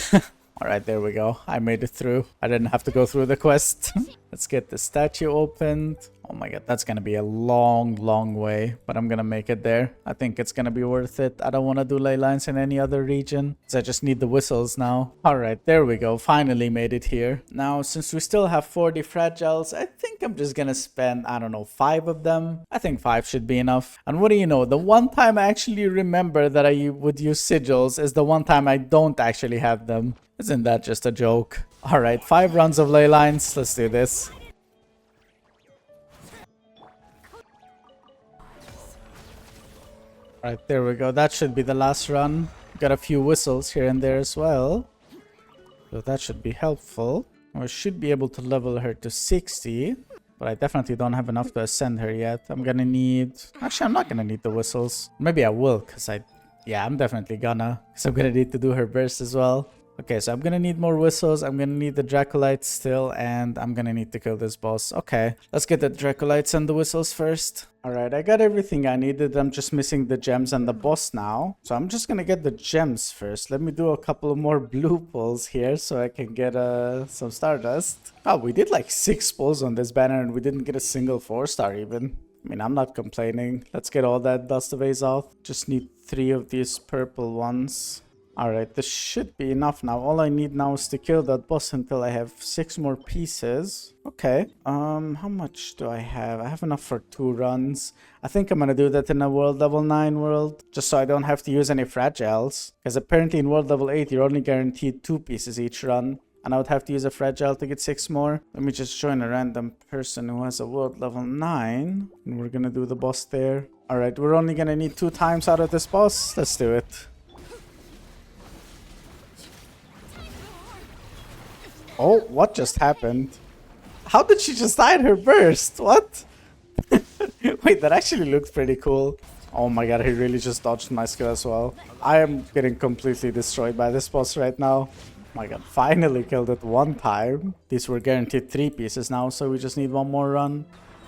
Alright, there we go. I made it through. I didn't have to go through the quest. Let's get the statue opened. Oh my god, that's gonna be a long way, but I'm gonna make it there. I think it's gonna be worth it. I don't want to do ley lines in any other region, so I just need the whistles now. Alright, there we go. Finally made it here. Now, since we still have 40 fragiles, I think I'm just gonna spend, I don't know, 5 of them. I think 5 should be enough. And what do you know, the one time I actually remember that I would use sigils is the one time I don't actually have them. Isn't that just a joke? Alright, 5 runs of ley lines. Let's do this. Alright, there we go. That should be the last run. Got a few whistles here and there as well, so that should be helpful. I should be able to level her to 60, but I definitely don't have enough to ascend her yet. I'm gonna need... Actually, I'm not gonna need the whistles. Maybe I will, because I'm definitely gonna. Because I'm gonna need to do her burst as well. Okay, so I'm gonna need more whistles. I'm gonna need the Dracolites still, and I'm gonna need to kill this boss. Okay, let's get the Dracolites and the whistles first. Alright, I got everything I needed. I'm just missing the gems and the boss now. So I'm just gonna get the gems first. Let me do a couple of more blue pulls here so I can get some Stardust. Oh, we did like 6 pulls on this banner and we didn't get a single 4-star even. I mean, I'm not complaining. Let's get all that dust vase off. Just need 3 of these purple ones. Alright, this should be enough now. All I need now is to kill that boss until I have 6 more pieces. Okay. How much do I have? I have enough for 2 runs. I think I'm gonna do that in a world level 9 world, just so I don't have to use any fragiles. Because apparently in world level 8, you're only guaranteed 2 pieces each run. And I would have to use a fragile to get 6 more. Let me just join a random person who has a world level 9. And we're gonna do the boss there. Alright, we're only gonna need 2 times out of this boss. Let's do it. Oh, what just happened? How did she just die in her burst? What? Wait, that actually looks pretty cool. Oh my god, he really just dodged my skill as well. I am getting completely destroyed by this boss right now. Oh my god, finally killed it 1 time. These were guaranteed 3 pieces now, so we just need 1 more run.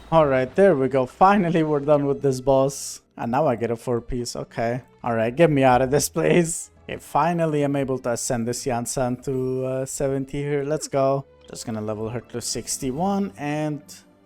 Alright, there we go. Finally, we're done with this boss. And now I get a 4-piece. Okay. Alright, get me out of this place. Okay, finally I'm able to ascend this Yansan to 70 here. Let's go. Just gonna level her to 61, and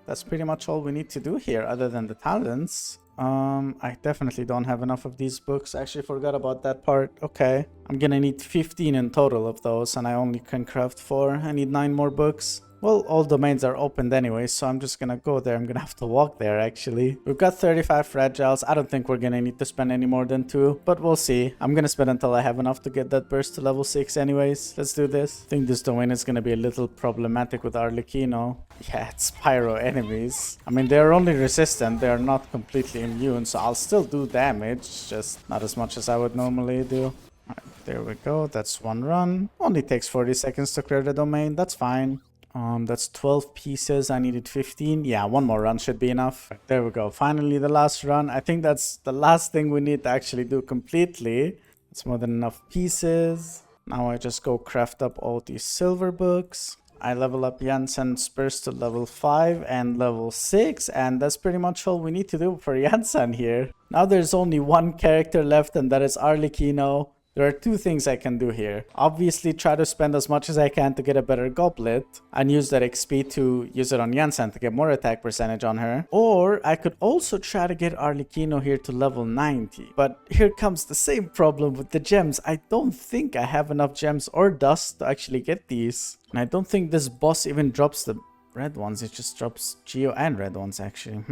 that's pretty much all we need to do here other than the talents. I definitely don't have enough of these books. I actually forgot about that part. Okay. I'm gonna need 15 in total of those, and I only can craft 4. I need 9 more books. Well, all domains are opened anyway, so I'm just gonna go there. I'm gonna have to walk there, actually. We've got 35 fragiles. I don't think we're gonna need to spend any more than 2, but we'll see. I'm gonna spend until I have enough to get that burst to level 6 anyways. Let's do this. I think this domain is gonna be a little problematic with Arlecchino. Yeah, it's pyro enemies. I mean, they're only resistant. They're not completely immune, so I'll still do damage, just not as much as I would normally do. Alright, there we go. That's 1 run. Only takes 40 seconds to clear the domain. That's fine. That's 12 pieces. I needed 15. Yeah, 1 more run should be enough. There we go. Finally, the last run. I think that's the last thing we need to actually do completely. It's more than enough pieces. Now I just go craft up all these silver books. I level up Jansen's burst to level 5 and level 6, and that's pretty much all we need to do for Jansen here. Now there's only 1 character left, and that is Arlecchino. There are 2 things I can do here. Obviously, try to spend as much as I can to get a better goblet and use that XP to use it on Jansen to get more attack percentage on her. Or I could also try to get Arlecchino here to level 90. But here comes the same problem with the gems. I don't think I have enough gems or dust to actually get these. And I don't think this boss even drops the red ones. It just drops Geo and red ones actually.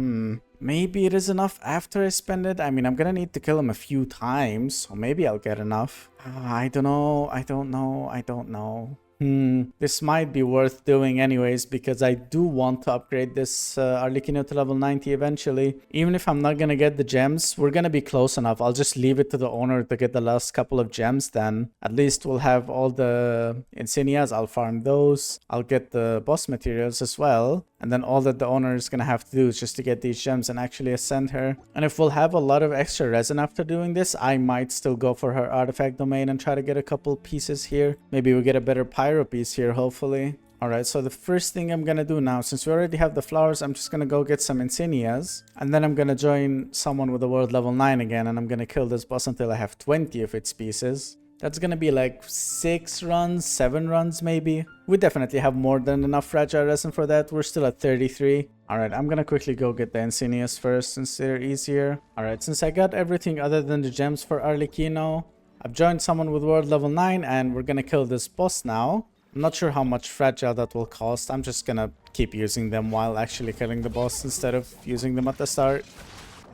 Maybe it is enough after I spend it. I mean, I'm gonna need to kill him a few times, so maybe I'll get enough. I don't know. I don't know. This might be worth doing anyways, because I do want to upgrade this Arlecchino to level 90 eventually. Even if I'm not gonna get the gems, we're gonna be close enough. I'll just leave it to the owner to get the last couple of gems then. At least we'll have all the insignias. I'll farm those. I'll get the boss materials as well. And then all that the owner is gonna have to do is just to get these gems and actually ascend her. And if we'll have a lot of extra resin after doing this, I might still go for her artifact domain and try to get a couple pieces here. Maybe we get a better pyro piece here, hopefully. Alright, so the first thing I'm gonna do now, since we already have the flowers, I'm just gonna go get some insignias. And then I'm gonna join someone with a world level 9 again, and I'm gonna kill this boss until I have 20 of its pieces. That's gonna be like 6 runs, 7 runs maybe. We definitely have more than enough fragile resin for that. We're still at 33. Alright, I'm gonna quickly go get the insignias first since they're easier. Alright, since I got everything other than the gems for Arlecchino, I've joined someone with world level 9 and we're gonna kill this boss now. I'm not sure how much fragile that will cost. I'm just gonna keep using them while actually killing the boss instead of using them at the start.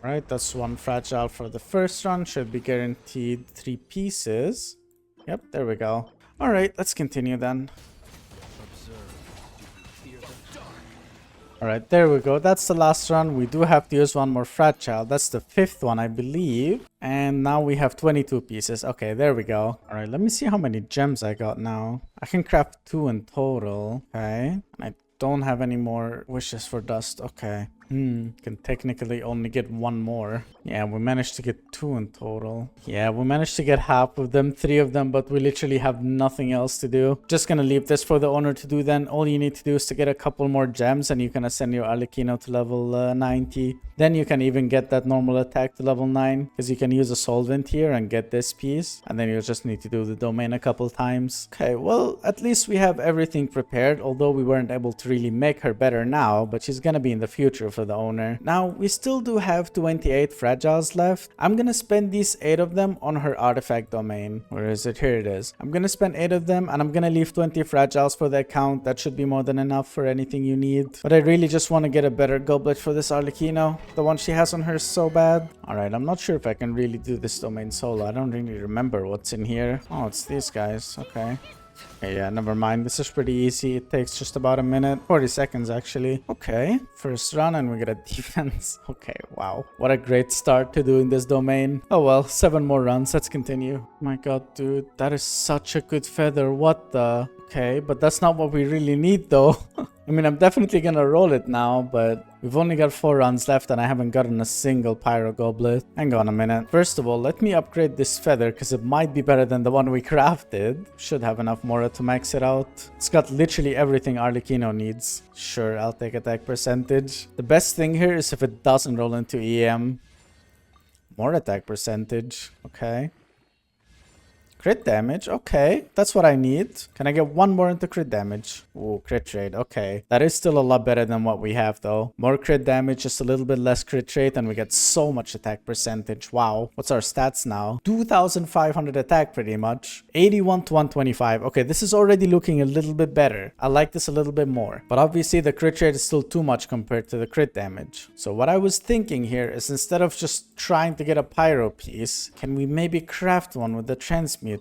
Alright, that's 1 fragile for the first run. Should be guaranteed 3 pieces. Yep, there we go. Alright, let's continue then. Alright, there we go. That's the last run. We do have to use 1 more fragile. That's the 5th one, I believe. And now we have 22 pieces. Okay, there we go. Alright, let me see how many gems I got now. I can craft 2 in total. Okay. And I don't have any more wishes for dust. Okay. Can technically only get one more. Yeah, we managed to get 2 in total. Yeah, we managed to get half of them, 3 of them, but we literally have nothing else to do. Just gonna leave this for the owner to do then. All you need to do is to get a couple more gems and you can ascend your Arlecchino to level 90. Then you can even get that normal attack to level 9 because you can use a solvent here and get this piece. And then you'll just need to do the domain a couple times. Okay, well, at least we have everything prepared, although we weren't able to really make her better now, but she's gonna be in the future for the owner. Now, we still do have 28 fragiles left. I'm gonna spend these 8 of them on her artifact domain. Where is it? Here it is. I'm gonna spend 8 of them and I'm gonna leave 20 fragiles for the account. That should be more than enough for anything you need. But I really just want to get a better goblet for this Arlecchino. The one she has on her is so bad. Alright, I'm not sure if I can really do this domain solo. I don't really remember what's in here. Oh, it's these guys. Okay. Okay, yeah, never mind. This is pretty easy. It takes just about a minute. 40 seconds, actually. Okay. First run and we get a defense. Okay, wow. What a great start to doing this domain. Oh well, 7 more runs. Let's continue. My god, dude. That is such a good feather. What the... Okay, but that's not what we really need, though. I mean, I'm definitely gonna roll it now, but we've only got 4 runs left and I haven't gotten a single pyro goblet. Hang on a minute. First of all, let me upgrade this feather because it might be better than the one we crafted. Should have enough mora to max it out. It's got literally everything Arlecchino needs. Sure, I'll take attack percentage. The best thing here is if it doesn't roll into EM. More attack percentage. Okay. Crit damage, okay. That's what I need. Can I get 1 more into crit damage? Ooh, crit rate, okay. That is still a lot better than what we have, though. More crit damage, just a little bit less crit rate, and we get so much attack percentage. Wow. What's our stats now? 2,500 attack, pretty much. 81 to 125. Okay, this is already looking a little bit better. I like this a little bit more. But obviously, the crit rate is still too much compared to the crit damage. So what I was thinking here is instead of just trying to get a pyro piece, can we maybe craft one with the transmute?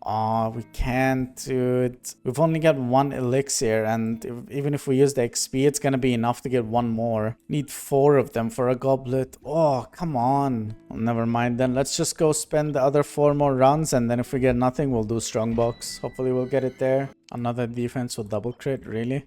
Oh, we can't do it. We've only got 1 elixir, and even if we use the XP, it's gonna be enough to get 1 more. Need 4 of them for a goblet. Oh, come on. Well, never mind then. Let's just go spend the other 4 more runs, and then if we get nothing, we'll do strongbox. Hopefully we'll get it there. Another defense with double crit, really?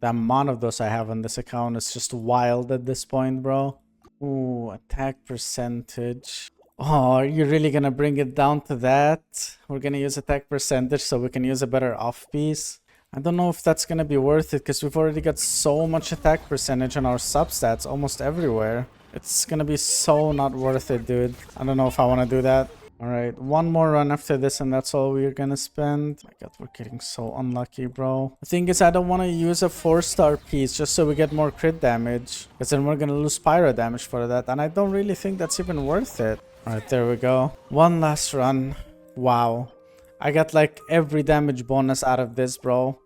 The amount of those I have on this account is just wild at this point, bro. Ooh, attack percentage. Oh, are you really gonna bring it down to that? We're gonna use attack percentage so we can use a better off piece. I don't know if that's gonna be worth it because we've already got so much attack percentage on our substats almost everywhere. It's gonna be so not worth it, dude. I don't know if I want to do that. Alright, 1 more run after this and that's all we're gonna spend. My god, we're getting so unlucky, bro. The thing is, I don't want to use a 4-star piece just so we get more crit damage. Because then we're gonna lose pyro damage for that. And I don't really think that's even worth it. Alright, there we go. 1 last run. Wow. I got like every damage bonus out of this, bro.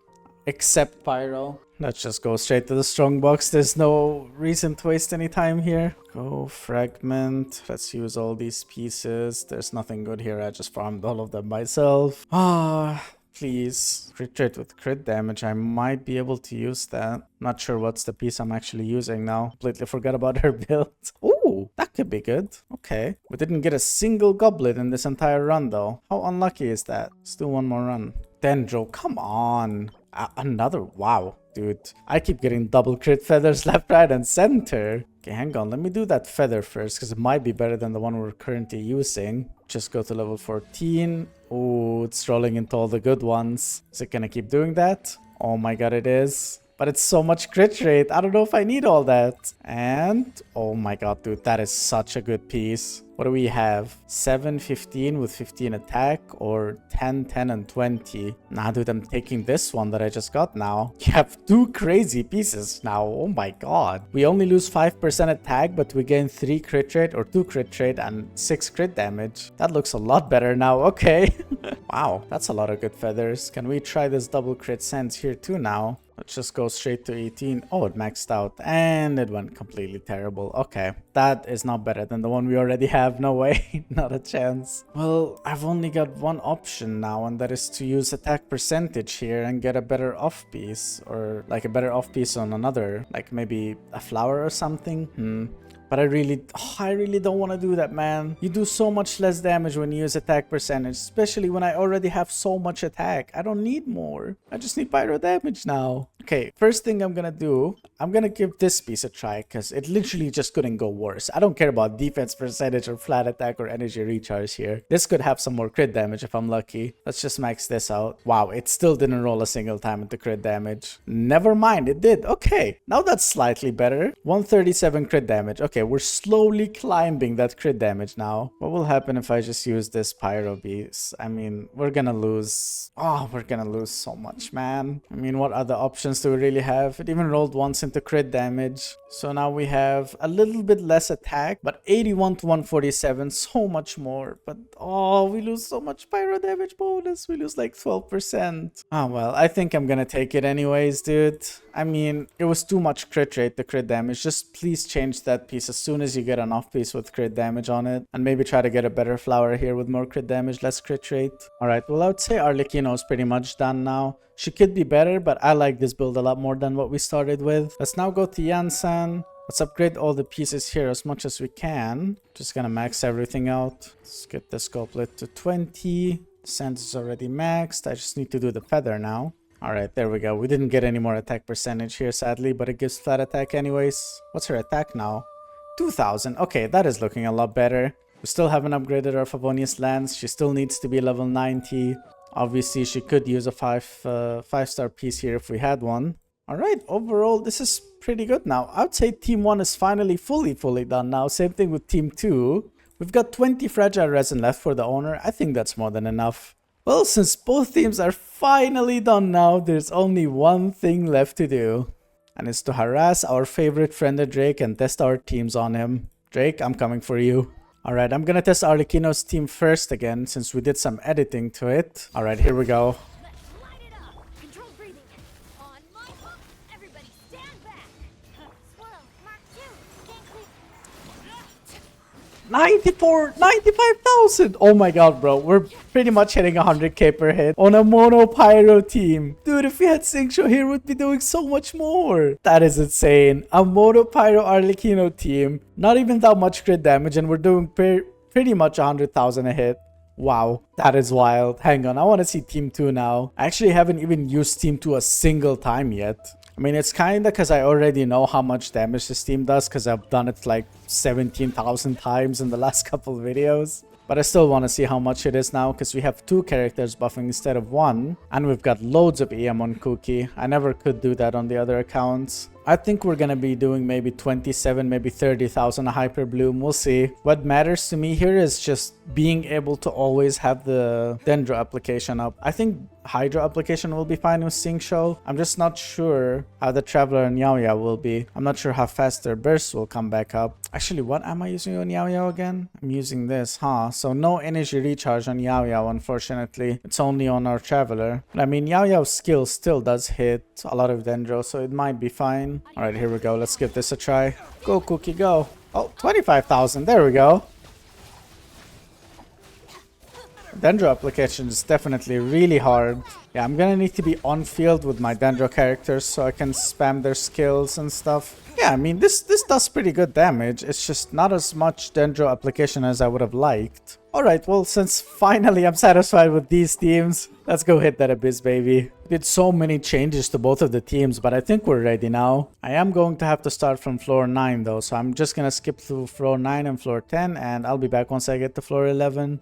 Except pyro. Let's just go straight to the strongbox. There's no reason to waste any time here. Go fragment. Let's use all these pieces. There's nothing good here. I just farmed all of them myself. Ah, please. Crit rate with crit damage. I might be able to use that. Not sure what's the piece I'm actually using now. Completely forgot about her build. Ooh, that could be good. Okay. We didn't get a single goblet in this entire run though. How unlucky is that? Let's do 1 more run. Dendro, come on. Another, wow. Dude, I keep getting double crit feathers left, right, and center. Okay, hang on. Let me do that feather first because it might be better than the one we're currently using. Just go to level 14. Oh, it's rolling into all the good ones. Is it gonna keep doing that? Oh my god, it is. But it's so much crit rate. I don't know if I need all that. And, oh my god, dude, that is such a good piece. What do we have? 7, 15 with 15 attack or 10, 10, and 20? Nah, dude, I'm taking this one that I just got now. You have 2 crazy pieces now. Oh my god. We only lose 5% attack, but we gain 3 crit rate or 2 crit rate and 6 crit damage. That looks a lot better now. Okay. Wow, that's a lot of good feathers. Can we try this double crit sense here too now? Let's just go straight to 18. Oh, it maxed out and it went completely terrible. Okay, that is not better than the one we already have. No way, not a chance. Well, I've only got 1 option now, and that is to use attack percentage here and get a better off piece, or like a better off piece on another, like maybe a flower or something. But I really don't want to do that, man. You do so much less damage when you use attack percentage, especially when I already have so much attack. I don't need more. I just need pyro damage now. Okay, first thing I'm gonna do, I'm gonna give this piece a try because it literally just couldn't go worse. I don't care about defense percentage or flat attack or energy recharge here. This could have some more crit damage if I'm lucky. Let's just max this out. Wow, it still didn't roll a single time into crit damage. Never mind, it did. Okay, now that's slightly better. 137 crit damage. Okay, we're slowly climbing that crit damage now. What will happen if I just use this Pyro Beast? I mean, we're gonna lose. Oh, we're gonna lose so much, man. I mean, what other options do we really have? It even rolled once into crit damage. So now we have a little bit less attack, but 81 to 147, so much more. But oh, we lose so much pyro damage bonus. We lose like 12%. Oh, well, I think I'm gonna take it anyways, dude. I mean, it was too much crit rate, the crit damage. Just please change that piece as soon as you get an off piece with crit damage on it. And maybe try to get a better flower here with more crit damage, less crit rate. Alright, well, I would say Arlecchino is pretty much done now. She could be better, but I like this build a lot more than what we started with. Let's now go to Yansan. Let's upgrade all the pieces here as much as we can. Just gonna max everything out. Let's get the scopelet to 20. Sand is already maxed. I just need to do the feather now. Alright, there we go. We didn't get any more attack percentage here, sadly, but it gives flat attack anyways. What's her attack now? 2000. Okay, that is looking a lot better. We still haven't upgraded our Favonius Lance. She still needs to be level 90. Obviously, she could use a 5-star piece here if we had one. Alright, overall, this is pretty good now. I would say Team 1 is finally fully done now. Same thing with Team 2. We've got 20 fragile resin left for the owner. I think that's more than enough. Well, since both teams are finally done now, there's only one thing left to do. And it's to harass our favorite friend Drake and test our teams on him. Drake, I'm coming for you. Alright, I'm gonna test Arlecchino's team first again, since we did some editing to it. Alright, here we go. 95,000! Oh my god, bro. We're pretty much hitting 100k per hit on a mono pyro team. Dude, if we had Xingqiu here, we'd be doing so much more. That is insane. A mono pyro Arlecchino team. Not even that much crit damage, and we're doing pretty much 100,000 a hit. Wow, that is wild. Hang on, I want to see Team 2 now. I actually haven't even used Team 2 a single time yet. I mean, it's kinda because I already know how much damage this team does because I've done it like 17,000 times in the last couple of videos. But I still want to see how much it is now because we have 2 characters buffing instead of 1. And we've got loads of EM on Kuki. I never could do that on the other accounts. I think we're gonna be doing maybe 27, maybe 30,000 a hyperbloom. We'll see. What matters to me here is just being able to always have the Dendro application up. I think Hydro application will be fine with Xingqiu. I'm just not sure how the Traveler and Yao Yao will be. I'm not sure how fast their bursts will come back up. Actually, what am I using on Yao Yao again? I'm using this, huh? So no energy recharge on Yao Yao, unfortunately. It's only on our Traveler. But I mean, Yao Yao's skill still does hit a lot of Dendro, so it might be fine. Alright, here we go. Let's give this a try. Go, Cookie, go. Oh, 25,000. There we go. Dendro application is definitely really hard. Yeah, I'm gonna need to be on field with my Dendro characters so I can spam their skills and stuff. Yeah, I mean, this does pretty good damage. It's just not as much Dendro application as I would have liked. Alright, well, since finally I'm satisfied with these teams, let's go hit that Abyss, baby. Did so many changes to both of the teams, but I think we're ready now. I am going to have to start from floor 9 though, so I'm just gonna skip through floor 9 and floor 10, and I'll be back once I get to floor 11.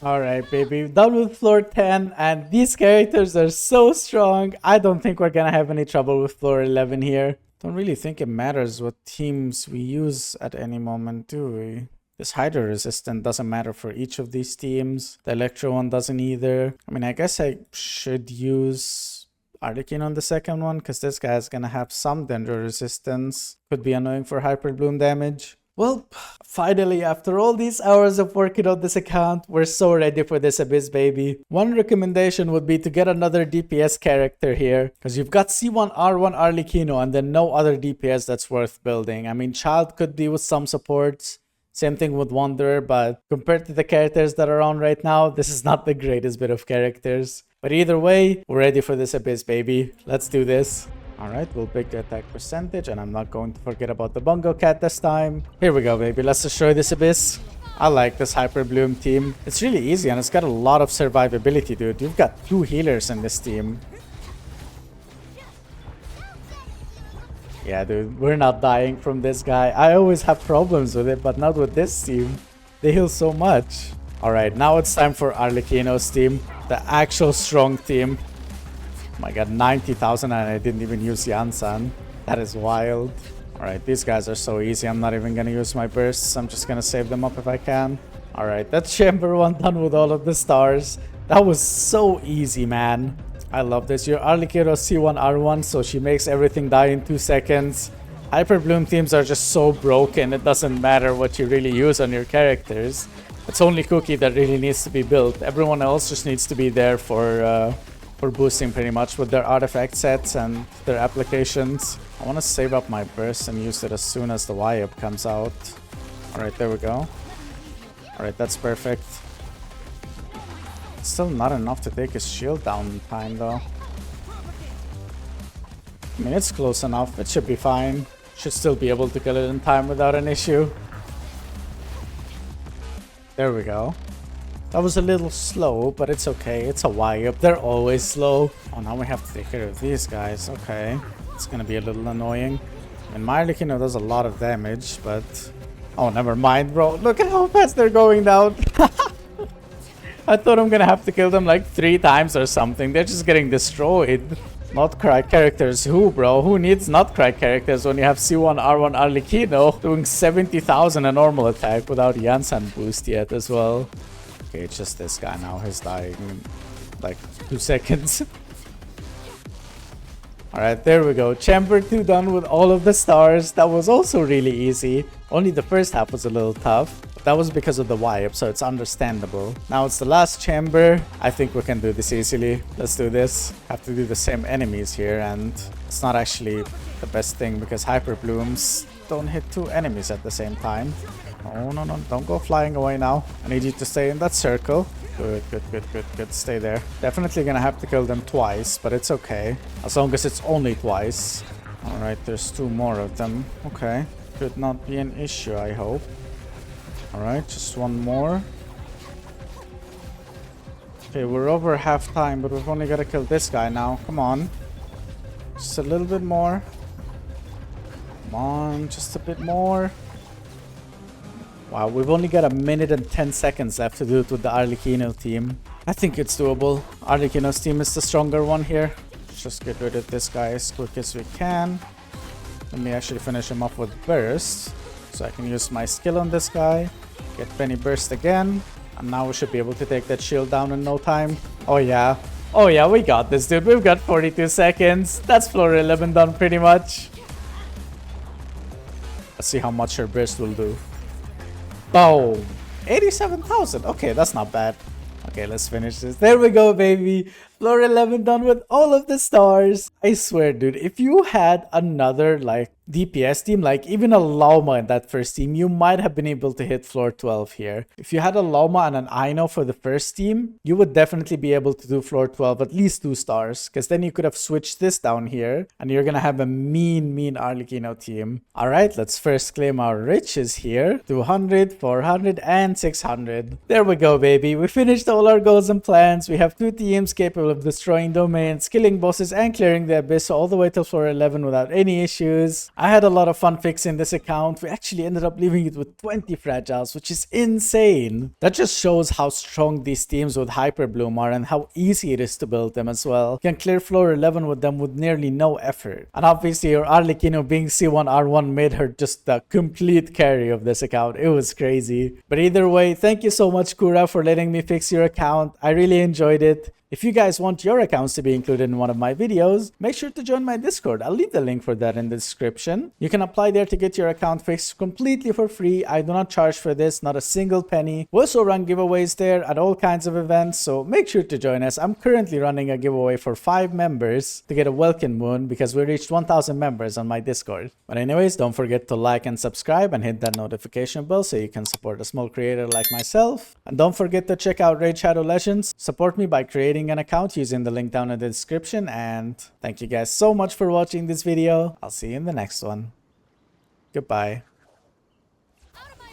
Alright, baby, done with floor 10, and these characters are so strong. I don't think we're gonna have any trouble with floor 11 here. Don't really think it matters what teams we use at any moment, do we? This Hydro Resistant doesn't matter for each of these teams. The Electro one doesn't either. I mean, I guess I should use Arlecchino on the second one, because this guy is gonna have some Dendro resistance. Could be annoying for hyperbloom damage. Well, finally, after all these hours of working on this account, we're so ready for this Abyss, baby. One recommendation would be to get another DPS character here, because you've got C1R1 Arlecchino and then no other DPS that's worth building. I mean, Child could be with some supports. Same thing with Wanderer, but compared to the characters that are on right now, this is not the greatest bit of characters. But either way, we're ready for this Abyss, baby. Let's do this. Alright, we'll break the attack percentage, and I'm not going to forget about the Bungo Cat this time. Here we go, baby. Let's destroy this Abyss. I like this Hyperbloom team. It's really easy, and it's got a lot of survivability, dude. You've got 2 healers in this team. Yeah, dude, we're not dying from this guy. I always have problems with it, but not with this team. They heal so much. Alright, now it's time for Arlecchino's team. The actual strong team. Oh my god, 90,000 and I didn't even use Yansan. That is wild. Alright, these guys are so easy. I'm not even gonna use my bursts. I'm just gonna save them up if I can. Alright, that's Chamber 1 done with all of the stars. That was so easy, man. I love this. Your Arlecchino C1R1, so she makes everything die in 2 seconds. Hyperbloom teams are just so broken. It doesn't matter what you really use on your characters. It's only Kuki that really needs to be built. Everyone else just needs to be there for boosting pretty much with their artifact sets and their applications. I want to save up my burst and use it as soon as the Y-up comes out. Alright, there we go. Alright, that's perfect. Still not enough to take his shield down in time though. I mean, it's close enough. It should be fine. Should still be able to kill it in time without an issue. There we go. That was a little slow, but it's okay. It's a Y-up. They're always slow. Oh, now we have to take care of these guys. Okay. It's gonna be a little annoying. And my Arlecchino does a lot of damage, but... Oh, never mind, bro. Look at how fast they're going down. I thought I'm gonna have to kill them like 3 times or something. They're just getting destroyed. Not cry characters. Who, bro? Who needs not cry characters when you have C1R1 Arlecchino doing 70,000 a normal attack without Yansan boost yet as well? Okay, it's just this guy now. He's dying in like 2 seconds. Alright, there we go. Chamber 2 done with all of the stars. That was also really easy. Only the first half was a little tough. But that was because of the Y-up, so it's understandable. Now it's the last chamber. I think we can do this easily. Let's do this. Have to do the same enemies here, and it's not actually the best thing because hyperblooms don't hit 2 enemies at the same time. Oh, no, no. Don't go flying away now. I need you to stay in that circle. Good, good, good, good, good. Stay there. Definitely gonna have to kill them twice, but it's okay. As long as it's only twice. Alright, there's 2 more of them. Okay. Could not be an issue, I hope. Alright, just 1 more. Okay, we're over half time, but we've only got to kill this guy now. Come on. Just a little bit more. Come on, just a bit more. Wow, we've only got 1 minute and 10 seconds left to do it with the Arlecchino team. I think it's doable. Arlecchino's team is the stronger one here. Let's just get rid of this guy as quick as we can. Let me actually finish him off with burst. So I can use my skill on this guy. Get Penny burst again. And now we should be able to take that shield down in no time. Oh yeah. Oh yeah, we got this, dude. We've got 42 seconds. That's floor 11 done pretty much. Let's see how much her burst will do. Boom. 87,000. Okay, that's not bad. Okay, let's finish this. There we go, baby. Floor 11 done with all of the stars. I swear, dude, if you had another, like, DPS team, like even a Llama in that first team, you might have been able to hit floor 12 here. If you had a Llama and an Aino for the first team, you would definitely be able to do floor 12 at least 2 stars. Because then you could have switched this down here. And you're going to have a mean Arlecchino team. Alright, let's first claim our riches here. 200, 400, and 600. There we go, baby. We finished all our goals and plans. We have 2 teams capable of destroying domains, killing bosses, and clearing the abyss all the way till floor 11 without any issues. I had a lot of fun fixing this account. We actually ended up leaving it with 20 fragiles, which is insane. That just shows how strong these teams with hyperbloom are and how easy it is to build them as well. You can clear floor 11 with them with nearly no effort. And obviously your Arlecchino being C1R1 made her just the complete carry of this account. It was crazy. But either way, thank you so much, Kura, for letting me fix your account. I really enjoyed it. If you guys want your accounts to be included in one of my videos, make sure to join my Discord. I'll leave the link for that in the description. You can apply there to get your account fixed completely for free. I do not charge for this, not a single penny. We also run giveaways there at all kinds of events, so make sure to join us. I'm currently running a giveaway for 5 members to get a welcome moon because we reached 1,000 members on my Discord. But anyways, don't forget to like and subscribe and hit that notification bell so you can support a small creator like myself. And don't forget to check out Raid Shadow Legends. Support me by creating an account using the link down in the description, and thank you guys so much for watching this video. I'll see you in the next one. Goodbye.